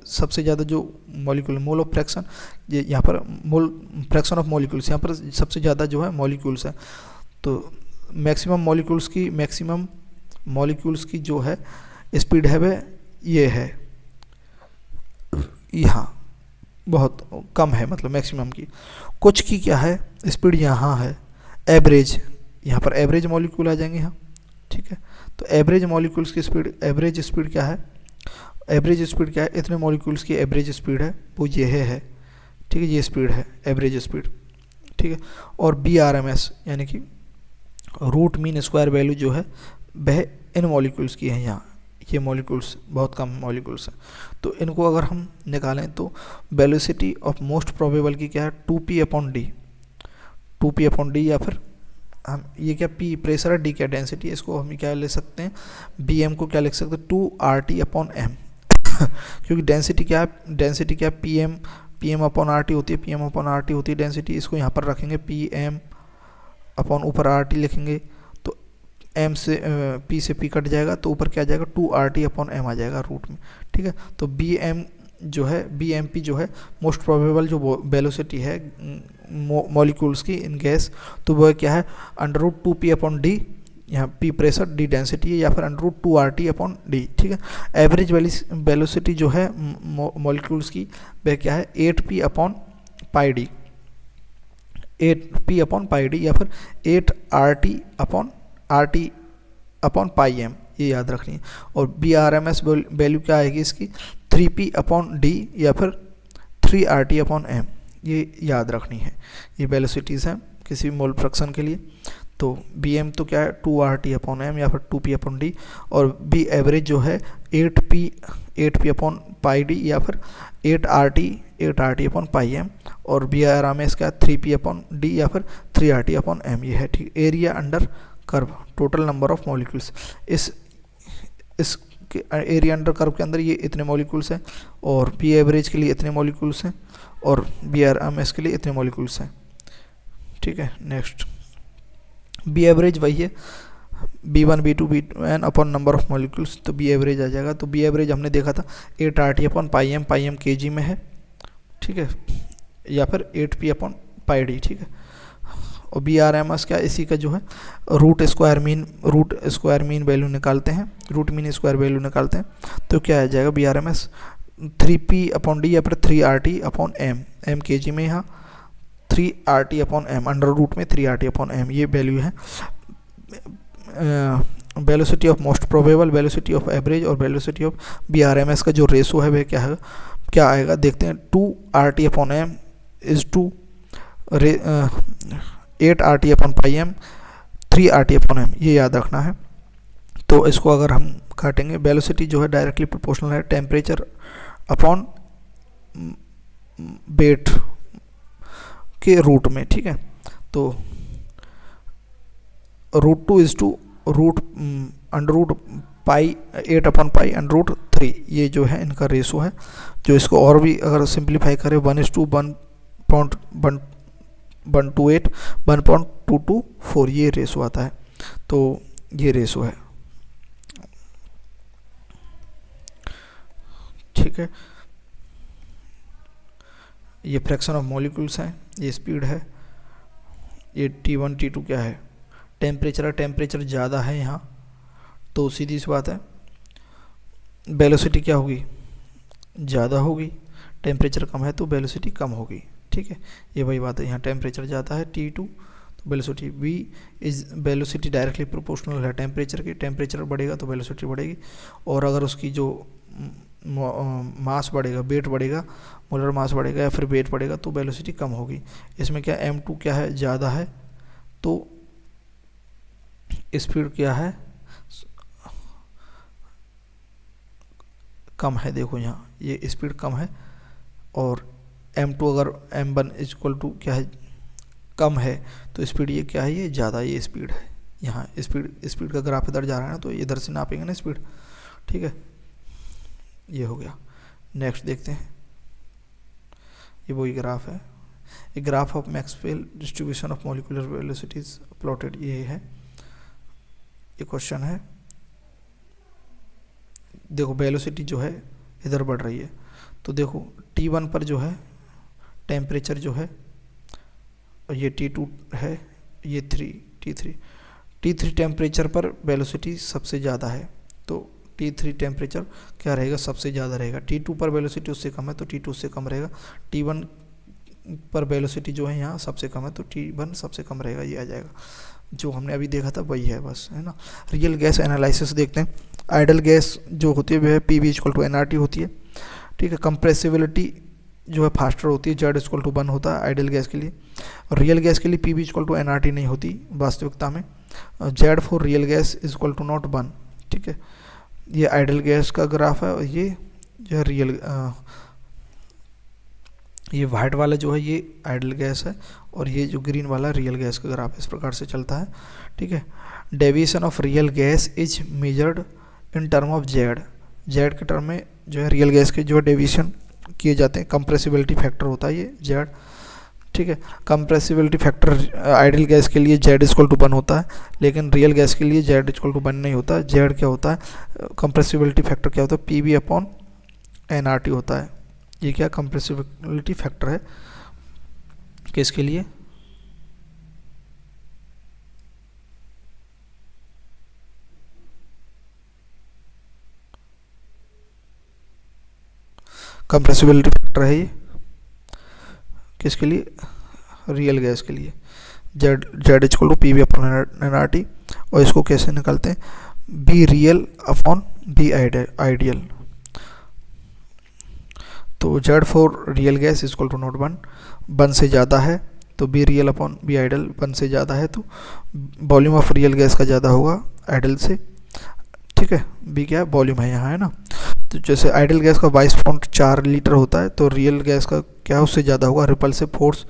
सबसे ज़्यादा जो मॉलिक्यूल, मोल ऑफ फ्रैक्शन, ये यहाँ पर मोल फ्रैक्शन ऑफ मॉलिक्यूल्स, यहाँ पर सबसे ज़्यादा जो है मॉलिक्यूल्स है। तो मैक्सिमम मॉलिक्यूल्स की जो है स्पीड है वह ये है, यहाँ बहुत कम है, मतलब मैक्सिमम की। कुछ की क्या है स्पीड यहाँ है, एवरेज, यहाँ पर एवरेज मॉलिक्यूल आ जाएंगे यहाँ। ठीक है, तो एवरेज मॉलिक्यूल्स की स्पीड, एवरेज स्पीड क्या है, एवरेज स्पीड क्या है, इतने मॉलिक्यूल्स की एवरेज स्पीड है वो ये है। ठीक है, ये स्पीड है एवरेज स्पीड। ठीक है, और BRMS यानी कि रूट मीन स्क्वायर वैल्यू जो है वह इन मॉलिक्यूल्स की है। यहाँ ये मॉलिक्यूल्स बहुत कम मॉलिक्यूल्स हैं, तो इनको अगर हम निकालें तो वेलोसिटी ऑफ मोस्ट प्रोबेबल की क्या है, 2p/d, 2p/d, या फिर हम ये क्या, P प्रेशर है, D क्या डेंसिटी है, इसको हम क्या ले सकते हैं, BM को क्या लिख सकते हैं, 2RT/m क्योंकि डेंसिटी क्या है, PM/RT होती है, PM/RT होती है डेंसिटी। इसको यहाँ पर रखेंगे, PM अपॉन ऊपर RT लिखेंगे, तो M से P से P कट जाएगा, तो ऊपर क्या आ जाएगा, 2RT/m आ जाएगा रूट में। ठीक है, तो BMP जो है मोस्ट प्रोबेबल जो वेलोसिटी है मॉलिक्यूल्स की इन गैस, तो वह क्या है, √2p/d, यहाँ P प्रेशर, D डेंसिटी है, या फिर √2RT/d। ठीक है, एवरेज वेलोसिटी जो है मॉलिक्यूल्स की वह क्या है, 8p/πd, 8p/πd, या फिर 8RT/πm, ये याद रखनी है। और BRMS वैल्यू क्या आएगी इसकी, 3p/d, या फिर 3RT/m, ये याद रखनी है। ये वेलोसिटीज़ हैं किसी भी मोल फ्रैक्शन के लिए। तो BM तो क्या है, 2RT/m या फिर 2p/d, और B एवरेज जो है 8p/πd या फिर 8RT/m, और BRMS क्या है, 3p/d या फिर 3RT/m, ये है। ठीक, area under curve, total number of molecules, इस एरिया अंडर कर्व के अंदर ये इतने मॉलिक्यूल्स हैं, और B एवरेज के लिए इतने मॉलिक्यूल्स हैं, और BRMS के लिए इतने मॉलिक्यूल्स हैं। ठीक है, नेक्स्ट B एवरेज वही है, B1 B2 B2n upon number of molecules, तो B एवरेज आ जाएगा। तो B एवरेज हमने देखा था 8RT/πm, πm kg में है। ठीक है, या फिर 8p/πd। ठीक है, और BRMS क्या, इसी का जो है रूट स्क्वायर मीन वैल्यू निकालते हैं, रूट मीन स्क्वायर वैल्यू निकालते हैं, तो क्या आ जाएगा BRMS 3p/d या फिर 3RT/m, m kg में यहाँ 3RT/m, अंडर रूट में 3RT/m, ये वैल्यू है velocity of most probable, velocity of average और वेलोसिटी ऑफ BRMS का जो रेशो है वह क्या आएगा देखते हैं। 2RT/m is to 8RT/m 3RT/m, ये याद रखना है। तो इसको अगर हम काटेंगे, वेलोसिटी जो है डायरेक्टली प्रोपोर्शनल है टेम्परेचर अपॉन वेट के रूट में, ठीक है। तो √2 इज टू √8/पाई √3, ये जो है इनका रेशो है। जो इसको और भी अगर सिंप्लीफाई करें 1:1.128 1.224, ये रेशो आता है। तो ये रेशो है, ठीक है। ये फ्रैक्शन ऑफ मॉलिक्यूल्स हैं, ये स्पीड है, ये T1 T2 क्या है, टेम्परेचर ज़्यादा है यहाँ, तो सीधी सी बात है वेलोसिटी क्या होगी, ज़्यादा होगी। टेम्परेचर कम है तो वेलोसिटी कम होगी, ठीक है। ये वही बात है, यहाँ टेम्परेचर ज़्यादा है T2 तो वेलोसिटी वेलोसिटी डायरेक्टली प्रोपोर्शनल है टेम्परेचर की, टेम्परेचर बढ़ेगा तो वेलोसिटी बढ़ेगी। और अगर उसकी जो मास बढ़ेगा, वेट बढ़ेगा, मोलर मास बढ़ेगा या फिर वेट बढ़ेगा तो वेलोसिटी कम होगी। इसमें क्या m2 क्या है, ज़्यादा है, तो स्पीड क्या है, कम है। देखो यहाँ ये स्पीड कम है, और m2 अगर m1 = क्या है, कम है, तो स्पीड ये क्या है, ये ज़्यादा, ये स्पीड है। यहाँ स्पीड का ग्राफ इधर जा रहा है ना, तो इधर से नापेंगे ना स्पीड, ठीक है। ये हो गया। नेक्स्ट देखते हैं, ये वही ग्राफ है, ये graph of Maxwell distribution of molecular velocities plotted, ये है, ये क्वेश्चन है। देखो वेलोसिटी जो है इधर बढ़ रही है, तो देखो T1 पर जो है टेम्परेचर जो है, और ये T2 है, ये T3 टेम्परेचर पर वेलोसिटी सबसे ज़्यादा है, तो T3 टेम्परेचर क्या रहेगा, सबसे ज़्यादा रहेगा। T2 पर वेलोसिटी उससे कम है तो T2 उससे कम रहेगा। T1 पर वेलोसिटी जो है यहाँ सबसे कम है तो T1 सबसे कम रहेगा, ये आ जाएगा। जो हमने अभी देखा था वही है बस, है ना। रियल गैस एनालिसिस देखते हैं। आइडल गैस जो होती है वह PV = nRT होती है, ठीक है। कंप्रेसिबिलिटी जो है फास्टर होती है, Z = 1 होता है आइडल गैस के लिए। और रियल गैस के लिए PV = nRT नहीं होती वास्तविकता में, Z for real gas = not 1, ठीक है। ये आइडल गैस का ग्राफ है, और ये जो है ये वाइट वाला जो है ये आइडल गैस है, और ये जो ग्रीन वाला रियल गैस का ग्राफ इस प्रकार से चलता है, ठीक है। Deviation of real gas is measured in term of Z के टर्म में जो है रियल गैस के जो डेविएशन किए जाते हैं। कंप्रेसिबिलिटी फैक्टर होता है ये Z, ठीक है। कंप्रेसिबिलिटी फैक्टर आइडल गैस के लिए Z = 1 होता है, लेकिन रियल गैस के लिए Z = 1 नहीं होता। Z क्या होता है, कंप्रेसिबिलिटी फैक्टर क्या होता है, PV/nRT होता है। ये क्या कंप्रेसिबिलिटी फैक्टर है किसके लिए, कंप्रेसिबिलिटी फैक्टर है ये किसके लिए, रियल गैस के लिए। Z = PV/nRT, और इसको कैसे निकालते हैं, B real/B आइडियल। तो Z for real gas = not 1 से ज़्यादा है, तो B real/B आइडियल 1 से ज़्यादा है, तो वॉल्यूम ऑफ रियल गैस का ज़्यादा होगा आइडियल से, ठीक है। B क्या है, वॉल्यूम है यहाँ, है ना। तो जैसे आइडियल गैस का 22.4 लीटर होता है, तो रियल गैस का क्या उससे ज़्यादा होगा, रिपल्सिव फोर्स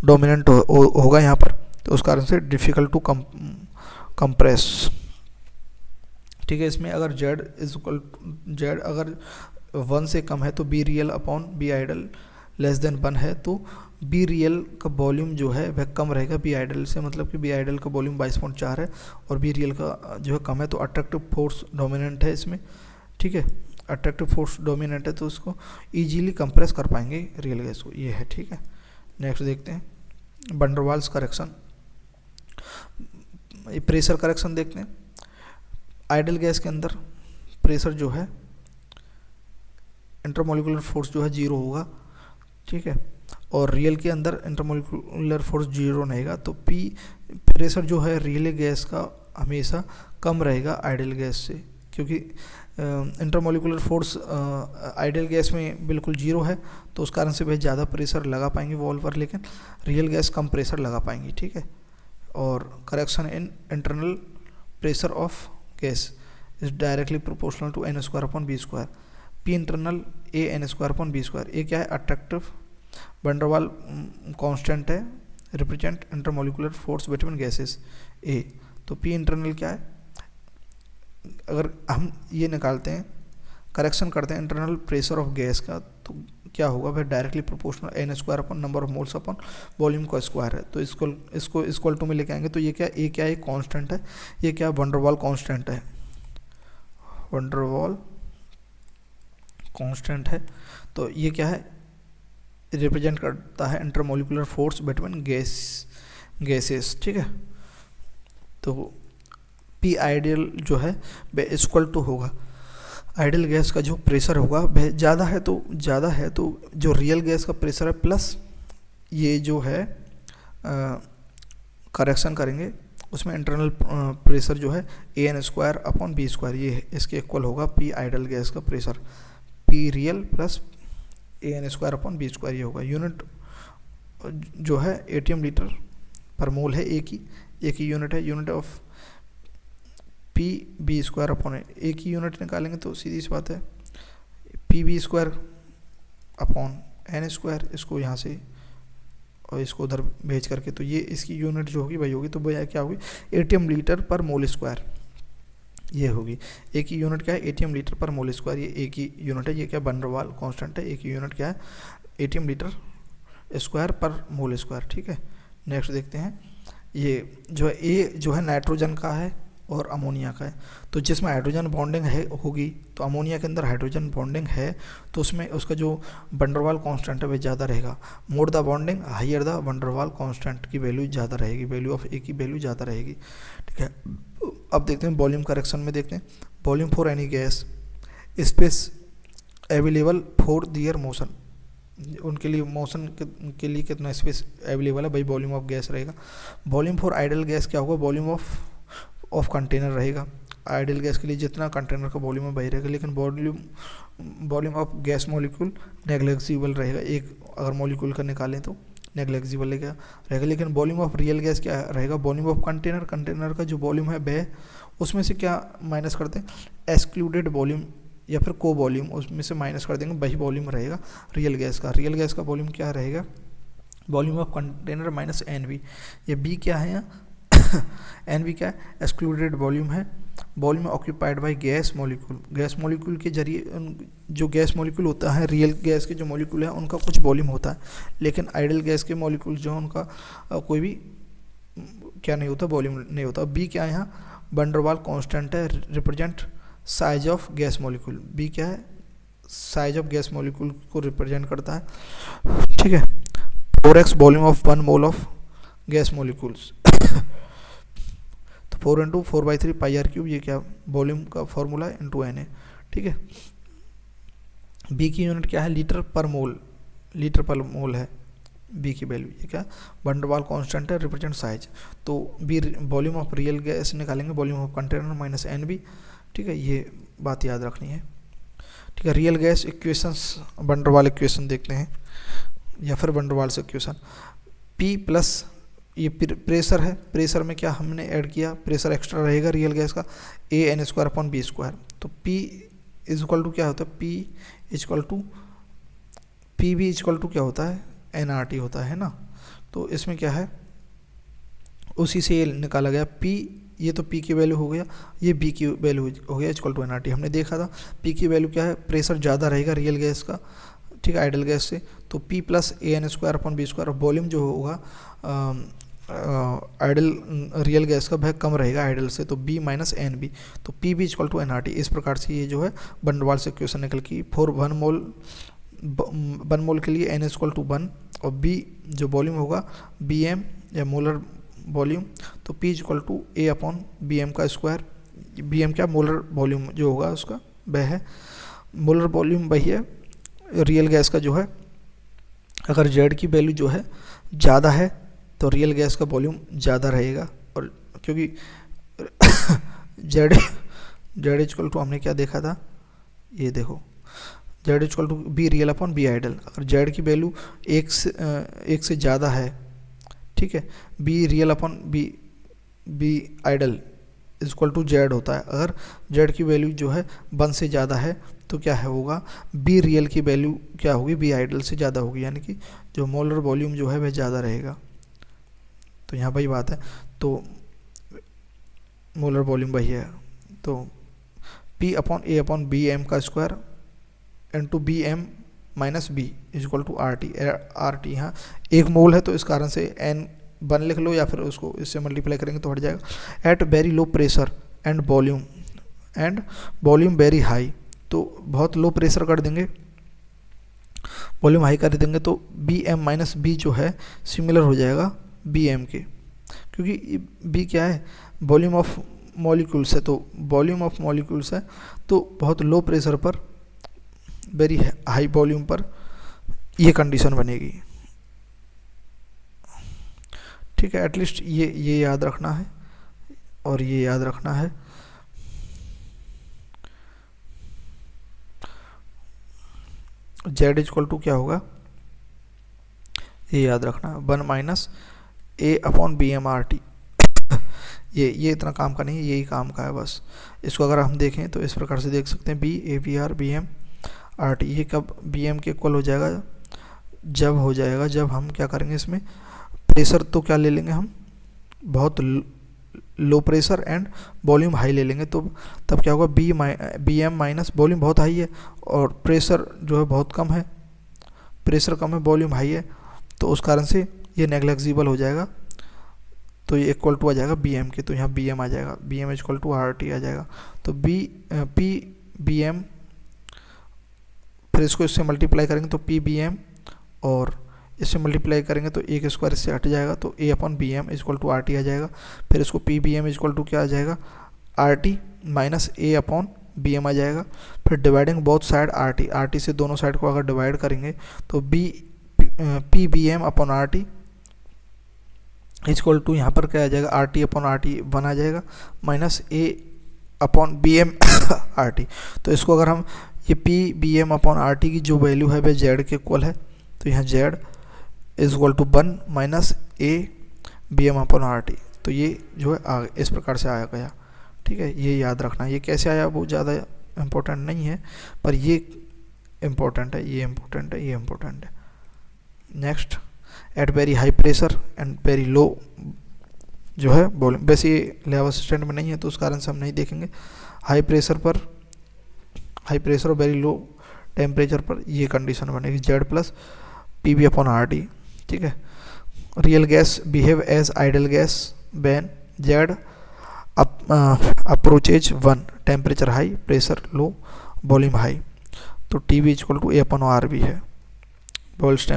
डोमिनेंट होगा यहाँ पर, तो उस कारण से डिफ़िकल्ट टू कंप्रेस, ठीक है। इसमें अगर Z अगर 1 से कम है तो B real/B आइडियल <1 है, तो B रियल का वॉल्यूम जो है वह कम रहेगा B आइडियल से, मतलब कि B आइडियल का वॉल्यूम 22.4 है और B रियल का जो है कम है, तो अट्रैक्टिव फोर्स डोमिनेंट है इसमें, ठीक है। अट्रैक्टिव फोर्स डोमिनेंट है तो उसको इजीली कंप्रेस कर पाएंगे रियल गैस को, ये है, ठीक है। नेक्स्ट देखते हैं वंडरवाल्स करेक्शन। प्रेशर करेक्शन देखते हैं। आइडियल गैस के अंदर प्रेशर जो है, इंटरमोलिकुलर फोर्स जो है 0 होगा, ठीक है, और रियल के अंदर इंटरमोलिकुलर फोर्स 0 रहेगा। तो पी प्रेशर जो है रियल गैस का हमेशा कम रहेगा आइडियल गैस से, क्योंकि इंटरमोलिकुलर फोर्स आइडियल गैस में बिल्कुल 0 है, तो उस कारण से वह ज़्यादा प्रेशर लगा पाएंगे वॉल पर, लेकिन रियल गैस कम प्रेशर लगा पाएंगी, ठीक है। और correction in internal pressure of gas is directly proportional to N square upon B square. P internal A N square upon B square. ये क्या है? अट्रैक्टिव वंडरवाल कांस्टेंट है, represent intermolecular force between gases A. तो P internal क्या है? अगर हम ये निकालते हैं, करेक्शन करते हैं इंटरनल प्रेशर ऑफ गैस का, तो क्या होगा? वह directly proportional N square upon number of moles upon volume का स्क्वायर है। तो इसको इक्वल टू में लेके आएंगे, तो ये क्या है? कांस्टेंट है, ये क्या है? वंडरवाल कांस्टेंट है, वंडरवाल कांस्टेंट है। तो ये क्या है? रिप्रेजेंट करता है इंटरमोलिकुलर फोर्स बिटवीन गैसेस, ठीक है। तो पी आइडियल जो है वह इक्वल टू होगा, आइडियल गैस का जो प्रेशर होगा वह ज़्यादा है तो जो रियल गैस का प्रेशर है प्लस ये जो है करेक्शन करेंगे उसमें इंटरनल प्रेशर जो है a N square upon B square, ये इसके इक्वल होगा पी आइडियल गैस का pressure, p real plus a N square upon B square, ये होगा। यूनिट जो है एटीएम लीटर पर मोल है, एक ही यूनिट है, unit of P B square upon एक ही यूनिट निकालेंगे तो सीधी सी बात है P B square upon N square, इसको यहाँ से और इसको उधर भेज करके, तो ये इसकी यूनिट जो होगी वही होगी। तो भैया क्या होगी? एटीएम लीटर पर मोल स्क्वायर, ये होगी। एक ही यूनिट क्या है? एटीएम लीटर पर मोल स्क्वायर, ये एक ही यूनिट है। ये क्या? वंडरवाल कांस्टेंट है। एक ही यूनिट क्या है? एटीएम लीटर स्क्वायर पर मोल स्क्वायर, ठीक है। नेक्स्ट देखते हैं, ये जो है ए जो है नाइट्रोजन का है और अमोनिया का है। तो जिसमें हाइड्रोजन बॉन्डिंग है होगी, तो अमोनिया के अंदर हाइड्रोजन बॉन्डिंग है, तो उसमें उसका जो वंडरवाल कांस्टेंट है वह ज़्यादा रहेगा। More the bonding higher the van der Waals constant की वैल्यू ज़्यादा रहेगी, वैल्यू ऑफ ए की वैल्यू ज़्यादा रहेगी, ठीक है। अब देखते हैं वॉल्यूम करेक्शन में, देखते हैं volume for any gas, space available for their motion, उनके लिए मोशन के लिए कितना स्पेस अवेलेबल है, भाई वॉल्यूम ऑफ गैस रहेगा। वॉल्यूम फॉर आइडियल गैस क्या होगा? वॉल्यूम ऑफ कंटेनर रहेगा। आइडियल गैस के लिए जितना कंटेनर का वॉल्यूम है वही रहेगा, लेकिन वॉल्यूम ऑफ गैस मॉलिक्यूल नेग्लेक्जिबल रहेगा। एक अगर मॉलिक्यूल का निकालें तो नेग्लेक्जिबल रहेगा, लेकिन वॉल्यूम ऑफ रियल गैस क्या रहेगा? वॉल्यूम ऑफ कंटेनर का जो वॉल्यूम है वह उसमें से क्या माइनस करते हैं? एक्सक्लूडेड वॉल्यूम या फिर को वॉल्यूम, उसमें से माइनस कर देंगे, वही वॉल्यूम रहेगा रियल गैस का। रियल गैस का वॉल्यूम क्या रहेगा? Volume of container minus N V. ये बी क्या है यहाँ? एन वी क्या है? एक्सक्लूडेड वॉल्यूम है। Volume occupied by gas molecule, gas molecule के जरिए जो गैस मॉलिक्यूल होता है, रियल गैस के जो मॉलिक्यूल है उनका कुछ वॉल्यूम होता है, लेकिन आइडियल गैस के मॉलिक्यूल जो है उनका कोई भी क्या नहीं होता, वॉल्यूम नहीं होता। बी क्या है यहाँ? वंडरवाल कांस्टेंट है, represent size of gas molecule. B क्या है? साइज ऑफ गैस मॉलिक्यूल को रिप्रेजेंट करता है, ठीक है। 4x volume of 1 mole of gas molecules, तो 4 × 4/3 πr³, ये क्या वॉल्यूम का फॉर्मूला है, इंटू एन है, ठीक है। बी की यूनिट क्या है? लीटर पर मोल है बी की वैल्यू। ये क्या? वंडरवाल कांस्टेंट है, रिप्रेजेंट साइज। तो b volume of real gas निकालेंगे, volume of container minus N b, ठीक है। ये बात याद रखनी है, ठीक है। Real gas equations, Van der Waals equation देखते हैं या फिर वंडरवाल से इक्वेशन। पी प्लस ये प्रेशर है, प्रेशर में क्या हमने ऐड किया? प्रेशर एक्स्ट्रा रहेगा रियल गैस का, a N square upon B square. तो पी इज इक्वल टू क्या होता है? P equal to P B equal to क्या होता है? एन आर टी होता है ना। तो इसमें क्या है? उसी से ये निकाला गया पी, ये तो पी की वैल्यू हो गया, ये बी की वैल्यू हो गया equal to N R T. हमने देखा था पी की वैल्यू क्या है? प्रेशर ज़्यादा रहेगा रियल गैस का, ठीक है, आइडियल गैस से। तो p plus a N square upon B square. Volume जो होगा आइडियल रियल गैस का वह कम रहेगा आइडियल से, तो बी माइनस एन बी। तो P B equal to N R T. इस प्रकार से ये जो है वंडरवाल से इक्वेशन निकल की। फॉर 1 मोल के लिए एन इक्वल टू 1, और बी जो वॉल्यूम होगा बी एम या मोलर वॉल्यूम, तो P equal to A upon B M का स्क्वायर। बी एम क्या, मोलर वॉल्यूम जो होगा उसका वह है, मोलर वॉल्यूम वही है रियल गैस का जो है। अगर जेड की वैल्यू जो है ज़्यादा है तो रियल गैस का वॉल्यूम ज़्यादा रहेगा, और क्योंकि जेड इक्वल टू हमने क्या देखा था, ये देखो Z equal to B real upon B ideal. अगर जेड की वैल्यू एक से ज़्यादा है, ठीक है, B real upon B ideal equal to Z होता है। अगर जेड की वैल्यू जो है 1 से ज़्यादा है तो क्या है होगा, बी रियल की वैल्यू क्या होगी, बी आइडल से ज़्यादा होगी, यानी कि जो मोलर वॉल्यूम जो है वह ज़्यादा रहेगा। तो यहाँ वही बात है, तो मोलर वॉल्यूम वही है, तो P upon A upon B M का square into b m minus b equal to are t. यहाँ एक मोल है तो इस कारण से N1 लिख लो, या फिर उसको इससे मल्टीप्लाई करेंगे तो हट जाएगा। At very low pressure and volume very high, तो बहुत लो प्रेशर कर देंगे, वॉल्यूम हाई कर देंगे, तो बी एम माइनस बी जो है सिमिलर हो जाएगा बी एम के, क्योंकि बी क्या है, वॉल्यूम ऑफ मॉलिक्यूल्स है, तो वॉल्यूम ऑफ मॉलिक्यूल्स है, तो बहुत लो प्रेशर पर वेरी हाई वॉल्यूम पर ये कंडीशन बनेगी। ठीक है, एटलीस्ट ये याद रखना है और ये याद रखना है। जेड इक्वल टू क्या होगा, ये याद रखना, 1 minus A upon B M R T. ये इतना काम का नहीं है, यही काम का है बस। इसको अगर हम देखें तो इस प्रकार से देख सकते हैं, B A B R B M R T, ये कब बी एम के इक्वल हो जाएगा, जब हम क्या करेंगे, इसमें प्रेशर तो क्या ले लेंगे हम, बहुत लो प्रेशर एंड वॉल्यूम हाई ले लेंगे, तो तब क्या होगा, बी एम माइनस वॉल्यूम बहुत हाई है और प्रेशर जो है बहुत कम है, प्रेशर कम है वॉल्यूम हाई है, तो उस कारण से ये नेग्लेक्जिबल हो जाएगा, तो ये इक्वल टू आ जाएगा बी एम के, तो यहाँ बी एम आ जाएगा, b m equal to are t आ जाएगा, तो बी एम, फिर इसको इससे मल्टीप्लाई करेंगे तो पी बी एम, और इससे मल्टीप्लाई करेंगे तो ए के स्क्वायर इससे हट जाएगा, तो a upon B m equal to are t आ जाएगा। फिर इसको p B m equal to क्या आ जाएगा, r t minus a upon B m आ जाएगा। फिर dividing both side r t से दोनों साइड को अगर डिवाइड करेंगे तो P B M upon are t equal to यहाँ पर क्या आ जाएगा, r T upon are t 1 आ जाएगा, minus a upon B M R T. तो इसको अगर हम ये P B M upon are T की जो वैल्यू है वह जेड के इक्वल है, तो यहाँ Z is equal to 1 minus A B M upon are T, तो ये जो है इस प्रकार से आया गया। ठीक है, ये याद रखना, ये कैसे आया वो ज़्यादा इम्पोर्टेंट नहीं है, पर ये इम्पोर्टेंट है, ये इम्पोर्टेंट है, ये इम्पोर्टेंट है। Next, at very high pressure and very low जो है वॉल्यूम, वैसे ये लैब असिस्टेंट में नहीं है तो उस कारण से हम नहीं देखेंगे। हाई प्रेशर और वेरी लो टेम्परेचर पर ये कंडीशन बनेगी, z plus p b upon are t. ठीक है, real gas behave as ideal gas when z approaches 1, temperature high, pressure low, volume high, तो t b equal to a upon r b है। Boyle's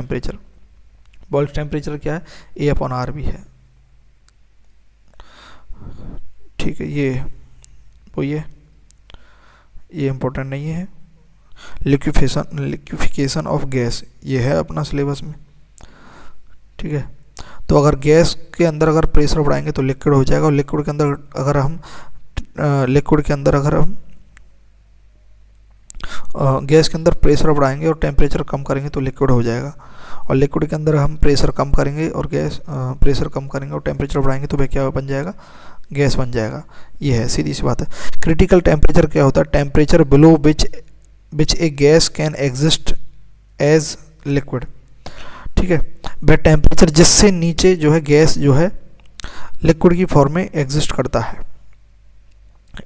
temperature क्या है, ए upon r b है। ठीक है, ये इम्पोर्टेंट नहीं है। लिक्विफिकेशन ऑफ गैस, ये है अपना सिलेबस में। ठीक है, तो अगर गैस के अंदर अगर प्रेशर बढ़ाएंगे तो लिक्विड हो जाएगा, और लिक्विड के अंदर अगर हम गैस के अंदर प्रेशर बढ़ाएंगे और टेम्परेचर कम करेंगे तो लिक्विड हो जाएगा, और लिक्विड के अंदर हम प्रेशर कम करेंगे और प्रेशर कम करेंगे और टेम्परेचर बढ़ाएंगे तो वह क्या बन जाएगा, गैस बन जाएगा। ये है, सीधी सी बात है। क्रिटिकल टेम्परेचर क्या होता है, temperature below which a gas can exist as liquid. ठीक है, वह टेम्परेचर जिससे नीचे जो है गैस जो है लिक्विड की फॉर्म में एग्जिस्ट करता है।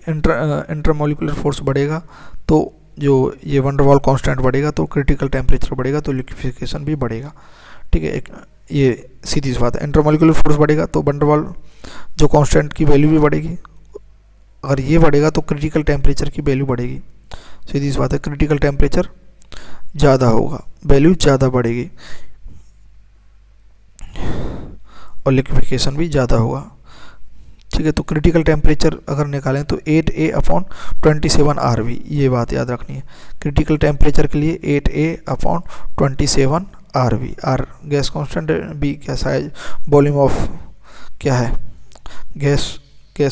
इंटरमोलिकुलर फोर्स बढ़ेगा तो जो ये वंडर वाल कांस्टेंट बढ़ेगा, तो क्रिटिकल टेम्परेचर बढ़ेगा तो लिक्विफिकेशन भी बढ़ेगा। ठीक है, ये सीधी सी बात है। इंटरमोलिकुलर फोर्स बढ़ेगा तो वंडर वाल जो कांस्टेंट की वैल्यू भी बढ़ेगी, अगर ये बढ़ेगा तो क्रिटिकल टेम्परेचर की वैल्यू बढ़ेगी। सीधी सी बात है, क्रिटिकल टेम्परेचर ज़्यादा होगा, वैल्यू ज़्यादा बढ़ेगी। और लिक्विफिकेशन भी ज़्यादा होगा। ठीक है, तो क्रिटिकल टेम्परेचर अगर निकालें तो 8A/27 RV, ये बात याद रखनी है। क्रिटिकल टेम्परेचर के लिए 8A/27 RV। R gas constant है, बी क्या साइज वॉल्यूम ऑफ क्या है गैस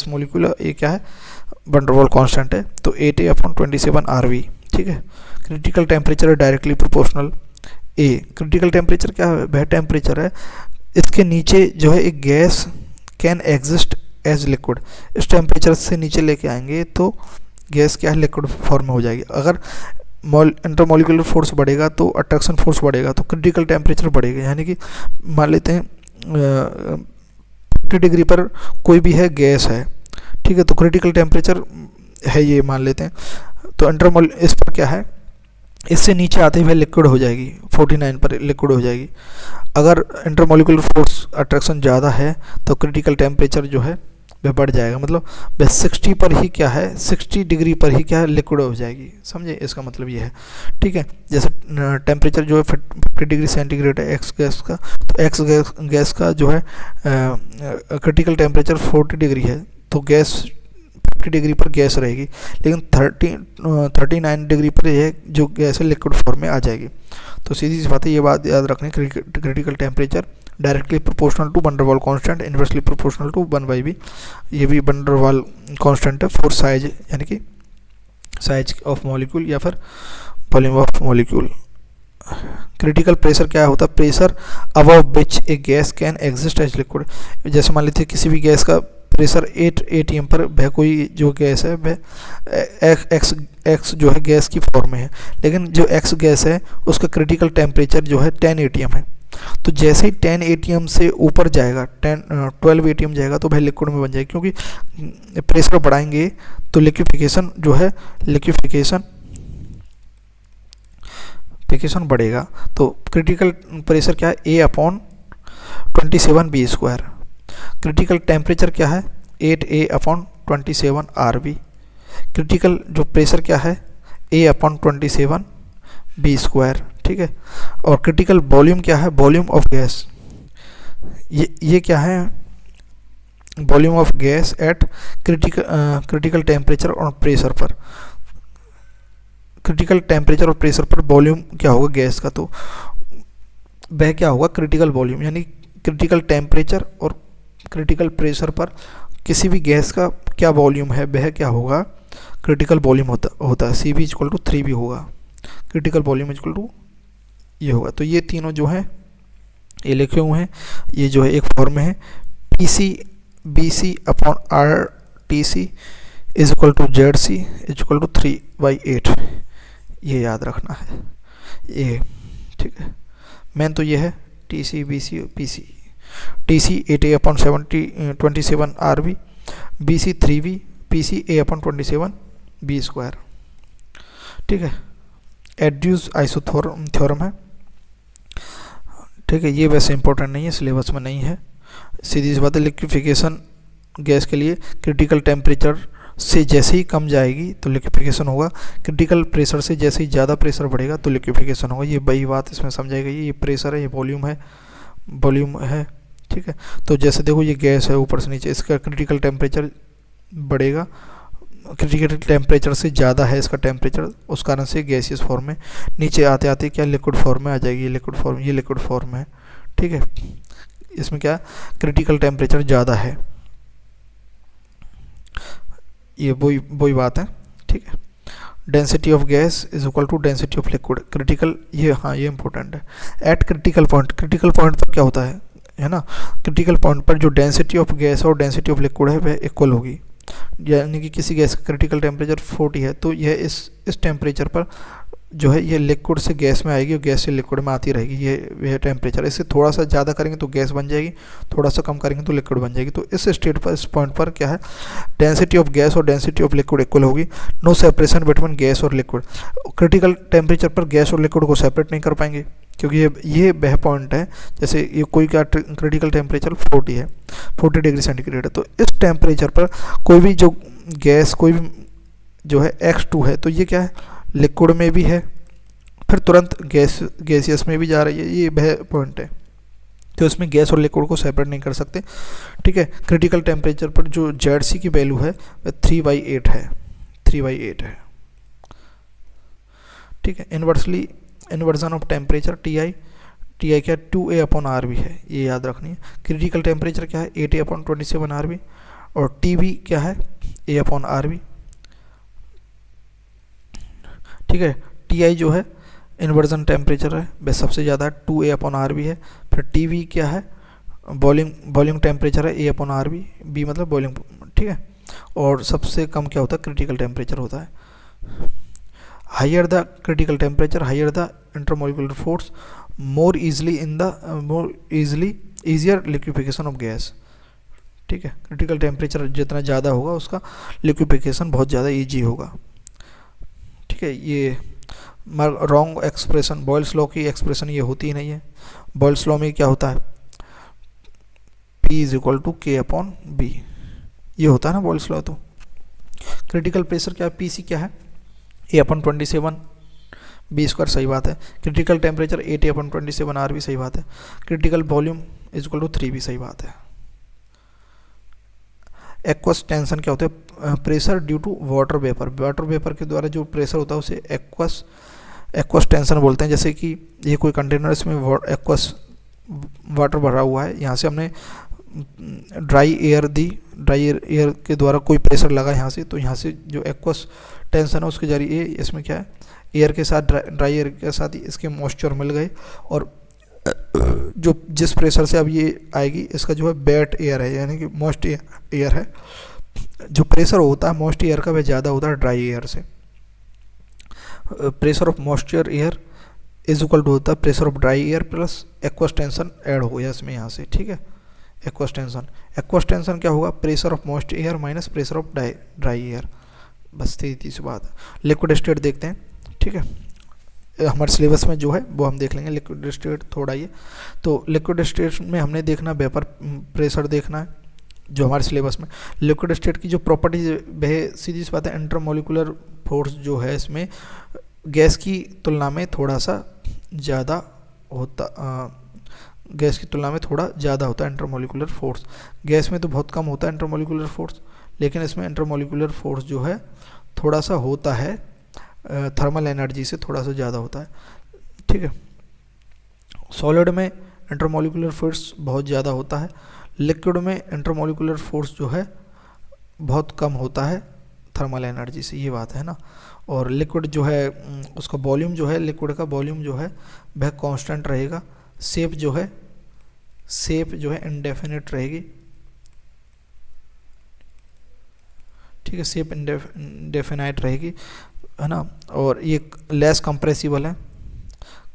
मोलिक्यूल, ये क्या है वैन डर वाल्स कांस्टेंट है। तो 8A/27 RV। ठीक है, क्रिटिकल टेम्परेचर डायरेक्टली प्रोपोर्शनल ए। क्रिटिकल टेम्परेचर क्या है, वह टेम्परेचर है इसके नीचे जो है एक gas can exist as liquid. इस टेम्परेचर से नीचे लेके आएंगे तो गैस क्या है लिक्विड फॉर्म में हो जाएगी। अगर इंटरमोलिकुलर फोर्स बढ़ेगा तो अट्रैक्शन फोर्स बढ़ेगा तो क्रिटिकल टेम्परेचर बढ़ेगा। यानी कि मान लेते हैं 50 डिग्री पर कोई भी है गैस है, ठीक है, तो क्रिटिकल टेम्परेचर है ये मान लेते हैं, तो इस पर क्या है, इससे नीचे आते हुए लिक्विड हो जाएगी, 49 पर लिक्विड हो जाएगी। अगर इंटरमोलिकुलर फोर्स अट्रैक्शन ज़्यादा है तो क्रिटिकल टेम्परेचर जो है वह बढ़ जाएगा, मतलब वह 60 पर ही क्या है 60 डिग्री पर ही क्या है लिक्विड हो जाएगी। समझे, इसका मतलब ये है। ठीक है, जैसे टेम्परेचर जो है 50 डिग्री सेंटीग्रेड है एक्स गैस का, तो एक्स गैस का जो है क्रिटिकल टेम्परेचर 40 डिग्री है, तो गैस 50 डिग्री पर गैस रहेगी, लेकिन 39 डिग्री पर यह जो गैस है लिक्विड फॉर्म में आ जाएगी। तो सीधी सी बात है, ये बात याद रखनी, critical temperature directly proportional to van der Waals constant, inversely proportional to 1/v। ये भी वैन डर वाल्स कांस्टेंट है फॉर साइज, यानी कि साइज ऑफ मॉलिक्यूल या फिर volume of molecule. Critical pressure क्या होता है, pressure above which a gas can exist as liquid. जैसे मान लीजिए किसी भी गैस का प्रेशर 8 atm पर वह कोई जो गैस है वह एक्स जो है गैस की फॉर्म में है, लेकिन जो एक्स गैस है उसका क्रिटिकल टेम्परेचर जो है 10 atm है। तो जैसे ही 10 atm से ऊपर जाएगा 12 atm जाएगा तो वह लिक्विड में बन जाएगी, क्योंकि प्रेशर बढ़ाएंगे तो लिक्विफिकेशन जो है लिक्विफिकेशन बढ़ेगा। तो क्रिटिकल प्रेशर क्या है, A/27B²। क्रिटिकल टेम्परेचर क्या है 8A/27 RV। क्रिटिकल जो प्रेशर क्या है A/27B²। ठीक है, और क्रिटिकल वॉल्यूम क्या है, वॉल्यूम ऑफ गैस, ये क्या है volume of gas eight critical temperature और प्रेशर पर। क्रिटिकल टेम्परेचर और प्रेशर पर वॉल्यूम क्या होगा गैस का, तो वह क्या होगा क्रिटिकल वॉल्यूम, यानी क्रिटिकल टेम्परेचर और क्रिटिकल प्रेशर पर किसी भी गैस का क्या वॉल्यूम है वह क्या होगा क्रिटिकल वॉल्यूम होता है। CV = 3V होगा, क्रिटिकल वॉल्यूम = ये होगा। तो ये तीनों जो हैं ये लिखे हुए हैं, ये जो है एक फॉर्म में है PCBC/RTC = ZC = 3/8। ये याद रखना है ये। ठीक है, मेन तो ये है TCBC PC। TC 8A/27 RV, BC 3V, PC A/27B²। ठीक है, एड्यूस आइसोथ्योरम है। ठीक है, ये वैसे इंपॉर्टेंट नहीं है, सिलेबस में नहीं है। सीधी सी बात है, लिक्विफिकेशन गैस के लिए क्रिटिकल टेम्परेचर से जैसे ही कम जाएगी तो लिक्विफिकेशन होगा, क्रिटिकल प्रेशर से जैसे ही ज़्यादा प्रेशर बढ़ेगा तो लिक्विफिकेशन होगा। ये वही बात इसमें समझाई गई है, ये प्रेशर है, ये वॉल्यूम है। ठीक है, तो जैसे देखो ये गैस है ऊपर से नीचे, इसका क्रिटिकल टेम्परेचर बढ़ेगा, क्रिटिकल टेम्परेचर से ज़्यादा है इसका टेम्परेचर, उस कारण से गैसियस फॉर्म में, नीचे आते आते क्या लिक्विड फॉर्म में आ जाएगी, ये लिक्विड फॉर्म है। ठीक है, इसमें क्या क्रिटिकल टेम्परेचर ज़्यादा है, ये वही बात है। ठीक है, density of gas = density of liquid. Critical ये इंपॉर्टेंट है। एट क्रिटिकल पॉइंट पर क्या होता है ना, क्रिटिकल पॉइंट पर जो डेंसिटी ऑफ गैस और डेंसिटी ऑफ लिक्विड है वह इक्वल होगी। यानी कि किसी गैस का क्रिटिकल टेम्परेचर 40 है तो यह इस टेम्परेचर पर जो है ये लिक्विड से गैस में आएगी और गैस से लिक्विड में आती रहेगी, ये टेम्परेचर। इससे थोड़ा सा ज़्यादा करेंगे तो गैस बन जाएगी, थोड़ा सा कम करेंगे तो लिक्विड बन जाएगी। तो इस स्टेट पर, इस पॉइंट पर क्या है, डेंसिटी ऑफ गैस और डेंसिटी ऑफ लिक्विड इक्वल होगी। नो सेपरेशन बिटवीन गैस और लिक्विड। क्रिटिकल टेम्परेचर पर गैस और लिक्विड को सेपरेट नहीं कर पाएंगे, क्योंकि ये वह पॉइंट है, जैसे ये कोई का क्रिटिकल टेम्परेचर 40 है, 40 डिग्री सेंटीग्रेड है, तो इस टेम्परेचर पर कोई भी जो गैस कोई भी जो है X2 है तो ये क्या है लिक्विड में भी है, फिर तुरंत गैसियस में भी जा रही है, ये वह पॉइंट है। तो इसमें गैस और लिक्विड को सेपरेट नहीं कर सकते, ठीक है। क्रिटिकल टेम्परेचर पर जो जेड की वैल्यू है वह 3/8 है, 3/8 है, ठीक है। Inversion of temperature T I क्या 2a/RV है, ये याद रखनी है। क्रिटिकल टेम्परेचर क्या है 8a/27 और टी क्या है a/RV, ठीक है। टी जो है इन्वर्जन टेम्परेचर है, वह सबसे ज़्यादा है 2a/RV है। फिर टी क्या है बॉइलिंग टेम्परेचर है a/RV, बी मतलब बॉइलिंग, ठीक है। और सबसे कम क्या होता है क्रिटिकल टेम्परेचर होता है। Higher the critical temperature higher the intermolecular force more easier liquefaction of gas, ठीक है। क्रिटिकल टेम्परेचर जितना ज़्यादा होगा उसका लिक्विफिकेशन बहुत ज़्यादा ईजी होगा, ठीक है। ये रॉन्ग एक्सप्रेशन, बॉयल्स लॉ की एक्सप्रेशन ये होती ही नहीं है। बॉयल्स लॉ में क्या होता है P = K/B, ये होता है ना बॉयल्स लॉ। तो क्रिटिकल प्रेशर क्या है PC क्या है A/27 B², सही बात है। क्रिटिकल टेम्परेचर 8a/27 सही बात है। क्रिटिकल वॉल्यूम = 3 सही बात है। एक्वस टेंशन क्या होता है pressure due to water vapour के द्वारा जो प्रेशर होता है उसे एक्वस टेंशन बोलते हैं। जैसे कि ये कोई कंटेनर, इसमें एक्वस वाटर भरा हुआ है, यहाँ से हमने ड्राई एयर के द्वारा कोई प्रेशर लगा यहाँ से, तो यहाँ से जो एक्वस टेंशन है उसके जरिए इसमें क्या है एयर के साथ ड्राई एयर के साथ इसके मॉइस्चर मिल गए, और जो जिस प्रेशर से अब ये आएगी इसका जो है वेट एयर है, यानी कि मॉइस्ट एयर है। जो प्रेशर होता है मॉइस्ट एयर का वह ज़्यादा होता है ड्राई एयर से। प्रेशर ऑफ मॉइस्चर एयर = होता है pressure of dry air plus aqueous tension add हो गया इसमें यहाँ से, ठीक है। एक्वस टेंशन क्या होगा pressure of moist air minus pressure of dry air, बस सीधी सी बात है। लिक्विड स्टेट देखते हैं, ठीक है। हमारे सिलेबस में जो है वो हम देख लेंगे लिक्विड स्टेट थोड़ा ये। तो लिक्विड स्टेट में हमने देखना वेपर प्रेशर देखना है जो हमारे सिलेबस में। लिक्विड स्टेट की जो प्रॉपर्टीज वह सीधी सी बात है इंटरमोलिकुलर फोर्स जो है इसमें गैस की तुलना में थोड़ा सा ज़्यादा होता, गैस की तुलना में थोड़ा ज़्यादा होता है इंटरमोलिकुलर फोर्स। गैस में तो बहुत कम होता है इंटरमोलिकुलर फोर्स, लेकिन इसमें इंटरमोलिकुलर फोर्स जो है थोड़ा सा होता है थर्मल एनर्जी से थोड़ा सा ज़्यादा होता है, ठीक है। सॉलिड में इंटरमोलिकुलर फोर्स बहुत ज़्यादा होता है, लिक्विड में इंटरमोलिकुलर फोर्स जो है बहुत कम होता है थर्मल एनर्जी से, ये बात है ना। और लिक्विड जो है उसका वॉल्यूम जो है लिक्विड का वॉल्यूम जो है वह कांस्टेंट रहेगा। शेप जो है इंडेफिनिट रहेगी, ठीक है। शेप इंडेफिनाइट रहेगी, है ना। और ये लेस कंप्रेसिबल है,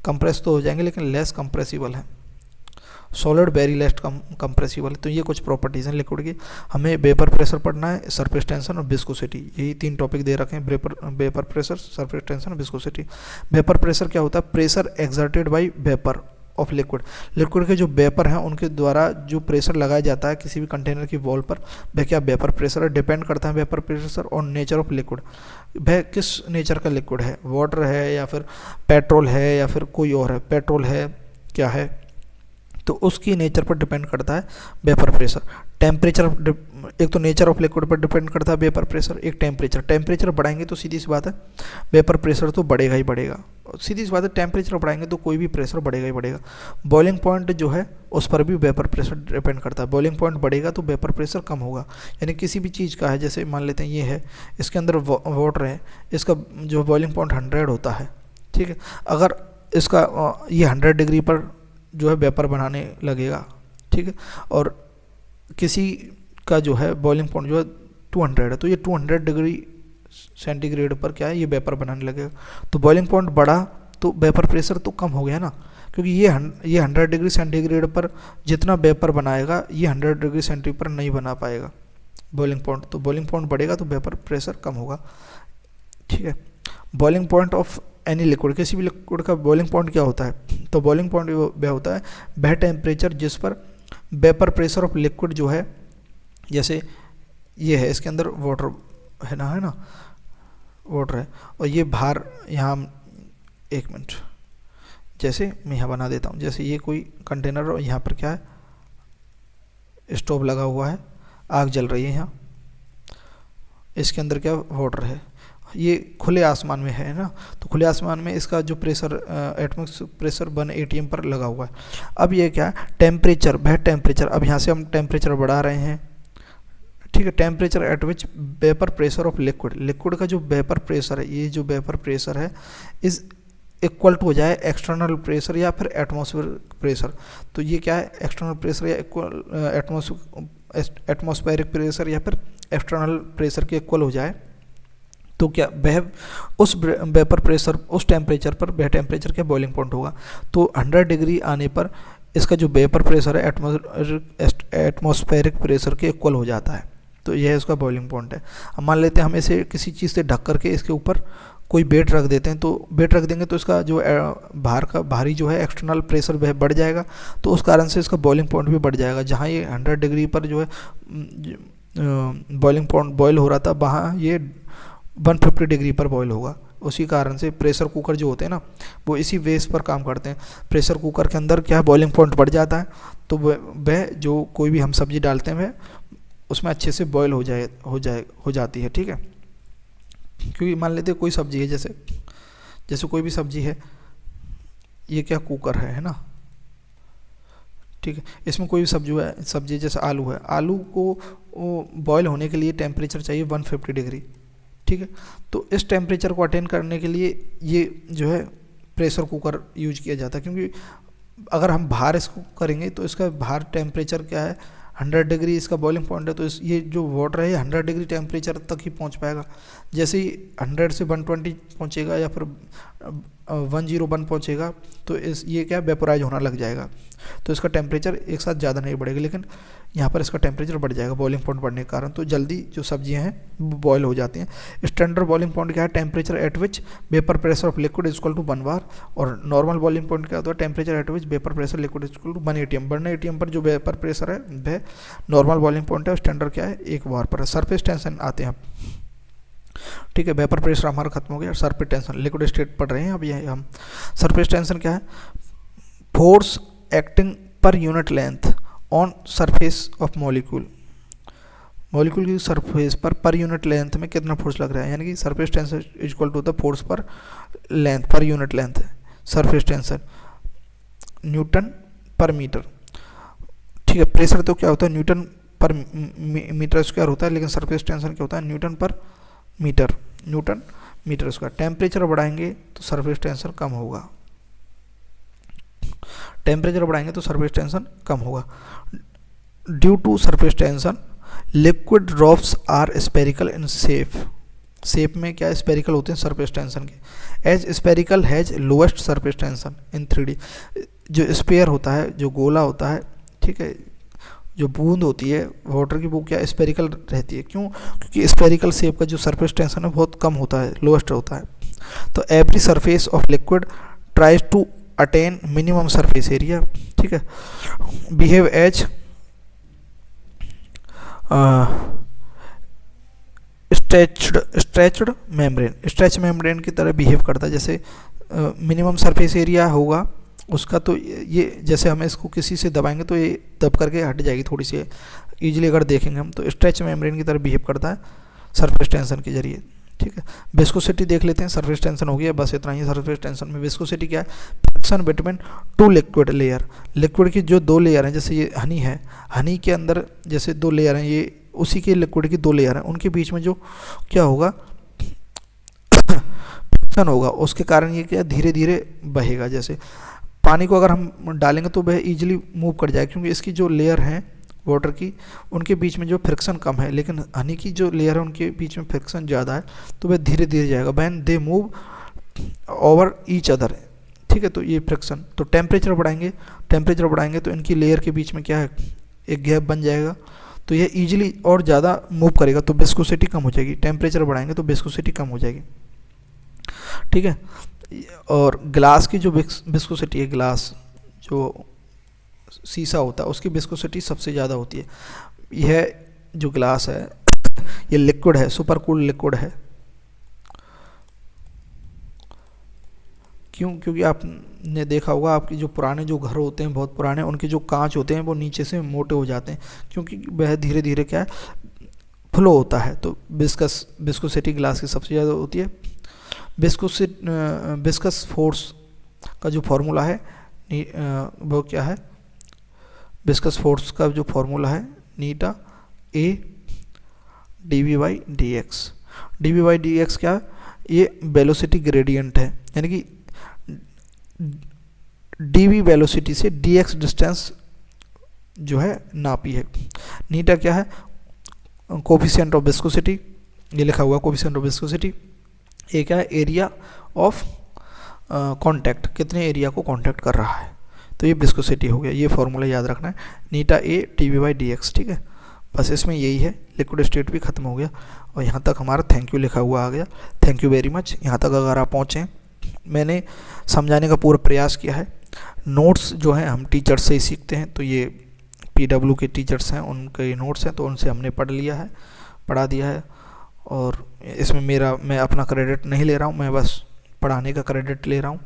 कंप्रेस तो हो जाएंगे लेकिन लेस कंप्रेसिबल है। सॉलिड वेरी लेस कंप्रेसिबल है। तो ये कुछ प्रॉपर्टीज़ हैं लिक्विड की। हमें वेपर प्रेशर पढ़ना है, सरफेस टेंशन और विस्कोसिटी, यही 3 टॉपिक दे रखे हैं, वेपर प्रेशर, सरफेस टेंशन और विस्कोसिटी। वेपर प्रेशर क्या होता है pressure exerted by vapour of liquid के जो वेपर हैं उनके द्वारा जो प्रेशर लगाया जाता है किसी भी कंटेनर की वॉल पर, वह क्या वेपर प्रेशर है। डिपेंड करता है वेपर प्रेशर और नेचर ऑफ लिक्विड, वह किस नेचर का लिक्विड है, वाटर है या फिर पेट्रोल है या फिर कोई और है, पेट्रोल है क्या है, तो उसकी नेचर पर डिपेंड करता है वेपर प्रेशर। टेम्परेचर एक तो नेचर ऑफ लिक्विड पर डिपेंड करता है वेपर प्रेशर, एक टेम्परेचर बढ़ाएंगे तो सीधी सी बात है वेपर प्रेशर तो बढ़ेगा ही बढ़ेगा, सीधी सी बात है टेम्परेचर बढ़ाएंगे तो कोई भी प्रेशर बढ़ेगा ही बढ़ेगा। बॉइलिंग पॉइंट जो है उस पर भी वेपर प्रेशर डिपेंड करता है, बॉइलिंग पॉइंट बढ़ेगा तो वेपर प्रेशर कम होगा। यानी किसी भी चीज़ का है, जैसे मान लेते हैं ये है, इसके अंदर वाटर है, इसका जो बॉइलिंग पॉइंट 100 होता है, ठीक है। अगर इसका ये 100 डिग्री पर जो है वेपर बनाने लगेगा, ठीक है, और किसी का जो है बॉइलिंग पॉइंट जो है 200 है, तो ये 200 डिग्री सेंटीग्रेड पर क्या है ये वेपर बनाने लगेगा। तो बॉइलिंग पॉइंट बढ़ा तो वेपर प्रेशर तो कम हो गया ना, क्योंकि ये 100 डिग्री सेंटीग्रेड पर जितना वेपर बनाएगा ये 100 डिग्री सेंटीग्रेड पर नहीं बना पाएगा बॉइलिंग पॉइंट, तो बॉइलिंग पॉइंट बढ़ेगा तो वेपर प्रेशर कम होगा, ठीक है। Boiling point of any liquid, किसी भी लिक्विड का बॉइलिंग पॉइंट क्या होता है, तो बॉइलिंग पॉइंट वह होता है वह टेम्परेचर जिस पर वेपर प्रेशर ऑफ लिक्विड जो है, जैसे ये है इसके अंदर वाटर है ना वाटर है, और ये बाहर यहाँ एक मिनट, जैसे मैं यहाँ बना देता हूँ, जैसे ये कोई कंटेनर और यहाँ पर क्या है, स्टोव लगा हुआ है, आग जल रही है यहाँ, इसके अंदर क्या वाटर है, ये खुले आसमान में है ना, तो खुले आसमान में इसका जो प्रेशर एटमॉस्फेरिक प्रेशर 1 atm पर लगा हुआ है। अब ये क्या है, टेम्परेचर, वह टेम्परेचर, अब यहाँ से हम टेम्परेचर बढ़ा रहे हैं, ठीक है। Temperature at which vapour pressure of liquid, liquid का जो वेपर प्रेशर है, ये जो वेपर प्रेशर है इस इक्वल टू हो जाए एक्सटर्नल प्रेशर या फिर एटमॉस्फेरिक प्रेशर। तो ये क्या है, एक्सटर्नल प्रेशर या इक्वल एटमॉस्फेरिक प्रेशर या फिर एक्सटर्नल प्रेशर के इक्वल हो जाए, तो क्या वह उस वेपर प्रेशर, उस टेम्परेचर पर वह टेम्परेचर क्या बॉइलिंग पॉइंट होगा। तो 100 डिग्री आने पर इसका जो वेपर प्रेशर है एटमॉस्फेरिक प्रेशर के इक्वल हो जाता है, तो यह इसका बॉइलिंग पॉइंट है। अब मान लेते हैं हम इसे किसी चीज़ से ढक करके इसके ऊपर कोई वेट रख देते हैं, तो वेट रख देंगे तो इसका जो बाहरी जो है एक्सटर्नल प्रेशर वह बढ़ जाएगा, तो उस कारण से इसका बॉइलिंग पॉइंट भी बढ़ जाएगा। जहाँ ये 100 डिग्री पर जो है बॉइलिंग पॉइंट बॉयल हो रहा था, वहाँ ये 150 डिग्री पर बॉयल होगा। उसी कारण से प्रेशर कुकर जो होते हैं ना, वो इसी बेस पर काम करते हैं। प्रेशर कुकर के अंदर क्या है, बॉइलिंग पॉइंट बढ़ जाता है, तो वह जो कोई भी हम सब्जी डालते हैं वह उसमें अच्छे से बॉयल हो जाती है, ठीक है। क्योंकि मान लेते हैं कोई सब्जी है, जैसे कोई भी सब्जी है, ये क्या कुकर है ना, ठीक है। इसमें कोई भी सब्जी जैसे आलू है, आलू को बॉयल होने के लिए टेम्परेचर चाहिए 150 डिग्री, ठीक है। तो इस टेम्परेचर को अटेन करने के लिए ये जो है प्रेशर कुकर यूज किया जाता है, क्योंकि अगर हम बाहर इसको करेंगे तो इसका बाहर टेम्परेचर क्या है, 100 डिग्री इसका बॉइलिंग पॉइंट है, तो ये जो वाटर है 100 डिग्री टेम्परेचर तक ही पहुंच पाएगा। जैसे ही 100 से 120 पहुंचेगा या फिर 101 पहुंचेगा, तो ये क्या वेपोराइज होना लग जाएगा, तो इसका टेम्परेचर एक साथ ज़्यादा नहीं बढ़ेगा, लेकिन यहाँ पर इसका टेम्परेचर बढ़ जाएगा बॉइलिंग पॉइंट बढ़ने के कारण, तो जल्दी जो सब्जियाँ हैं वो बॉयल हो जाती हैं। स्टैंडर्ड बॉइलिंग पॉइंट क्या है, temperature at which vapour pressure of liquid is equal to 1 bar, और नॉर्मल बॉइलिंग पॉइंट क्या होता है, temperature at which vapour pressure liquid is equal to 1 atm। 1 atm पर जो वेपर प्रेशर है वह नॉर्मल बॉइलिंग पॉइंट है, स्टैंडर्ड क्या है 1 बार पर है। सरफेस टेंशन आते हैं, ठीक है। वेपर प्रेशर हमारा खत्म हो गया, सरफेस टेंशन लिक्विड स्टेट पढ़ रहे हैं अब ये हम। सरफेस टेंशन क्या है, force acting per unit length on surface of molecule, molecule की सरफेस पर यूनिट लेंथ में कितना फोर्स लग रहा है, यानी कि surface tension is equal to the force per length, per unit length surface tension newton पर मीटर, ठीक है। प्रेशर तो क्या होता है न्यूटन पर मीटर स्क्वायर होता है, लेकिन सरफेस टेंशन क्या होता है न्यूटन पर metre, newton metre square. Temperature बढ़ाएंगे तो सरफेस टेंशन कम होगा, टेम्परेचर बढ़ाएंगे तो सरफेस टेंशन कम होगा। Due to surface tension liquid drops are spherical in shape में क्या स्पेरिकल होते हैं सरफेस टेंशन के। As spherical has lowest surface tension in 3D, जो स्पेयर होता है, जो गोला होता है, ठीक है, जो बूंद होती है वाटर की, वो क्या स्पेरिकल रहती है। क्यों, क्योंकि स्पेरिकल शेप का जो सरफेस टेंशन है बहुत कम होता है, लोएस्ट होता है। तो every surface of liquid tries to attain minimum surface area, ठीक है। Behave as stretched membrane, stretch membrane की तरह बिहेव करता है। जैसे मिनिमम सरफेस एरिया होगा उसका, तो ये जैसे हमें इसको किसी से दबाएंगे तो ये दब करके हट जाएगी थोड़ी सी, इजीली अगर देखेंगे हम, तो स्ट्रेच मेम्ब्रेन की तरह बिहेव करता है सरफेस टेंशन के जरिए, ठीक है। विस्कोसिटी देख लेते हैं, सरफेस टेंशन हो गया, बस इतना ही। सरफेस टेंशन में विस्कोसिटी क्या है, friction between 2 liquid layer, liquid की जो 2 लेयर हैं, जैसे ये हनी है, हनी के अंदर जैसे 2 लेयर हैं, ये उसी के लिक्विड की 2 लेयर हैं, उनके बीच में जो क्या होगा फ्रिक्शन होगा, उसके कारण ये क्या धीरे धीरे बहेगा। जैसे पानी को अगर हम डालेंगे तो वह ईजिली मूव कर जाएगा, क्योंकि इसकी जो लेयर हैं वाटर की, उनके बीच में जो फ्रिक्शन कम है, लेकिन हनी की जो लेयर है उनके बीच में फ्रिक्शन ज़्यादा है, तो वह धीरे धीरे जाएगा। When they move over each other, ठीक है, तो ये फ्रिक्शन। तो टेम्परेचर बढ़ाएंगे तो इनकी लेयर के बीच में क्या है एक गैप बन जाएगा, तो ये ईजिली और ज़्यादा मूव करेगा, तो विस्कोसिटी कम हो जाएगी। टेम्परेचर बढ़ाएंगे तो विस्कोसिटी कम हो जाएगी, ठीक है। और ग्लास की जो विस्कोसिटी है, ग्लास जो शीशा होता है उसकी विस्कोसिटी सबसे ज़्यादा होती है। यह जो ग्लास है ये लिक्विड है, सुपर कूल लिक्विड है, क्योंकि आपने देखा होगा आपके जो पुराने जो घर होते हैं बहुत पुराने, उनके जो कांच होते हैं वो नीचे से मोटे हो जाते हैं, क्योंकि वह धीरे धीरे क्या है फ्लो होता है। तो विस्कोसिटी ग्लास की सबसे ज़्यादा होती है। विस्कस फोर्स का जो फॉर्मूला है वो क्या है, विस्कस फोर्स का जो फॉर्मूला है नीटा ए dv/dx। dv/dx क्या है, ये वेलोसिटी ग्रेडियंट है, यानी कि dv वेलोसिटी से dx डिस्टेंस जो है नापी है। नीटा क्या है, कोफिशिएंट ऑफ विस्कोसिटी, ये लिखा हुआ कोफिशिएंट ऑफ विस्कोसिटी। ये क्या है, एरिया ऑफ कांटेक्ट, कितने एरिया को कांटेक्ट कर रहा है, तो ये विस्कोसिटी हो गया। ये फॉर्मूला याद रखना है, नीटा ए dv/dx, ठीक है। बस इसमें यही है, लिक्विड स्टेट भी खत्म हो गया। और यहाँ तक हमारा थैंक यू लिखा हुआ आ गया। Thank you very much. यहाँ तक अगर आप पहुँचें, मैंने समझाने का पूरा प्रयास किया है। नोट्स जो हैं हम टीचर्स से ही सीखते हैं, तो ये PW के टीचर्स हैं, उनके नोट्स हैं, तो उनसे हमने पढ़ा दिया है। और इसमें मैं अपना क्रेडिट नहीं ले रहा हूँ, मैं बस पढ़ाने का क्रेडिट ले रहा हूँ।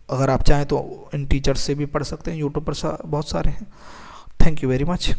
अगर आप चाहें तो इन टीचर्स से भी पढ़ सकते हैं, यूट्यूब पर बहुत सारे हैं। Thank you very much.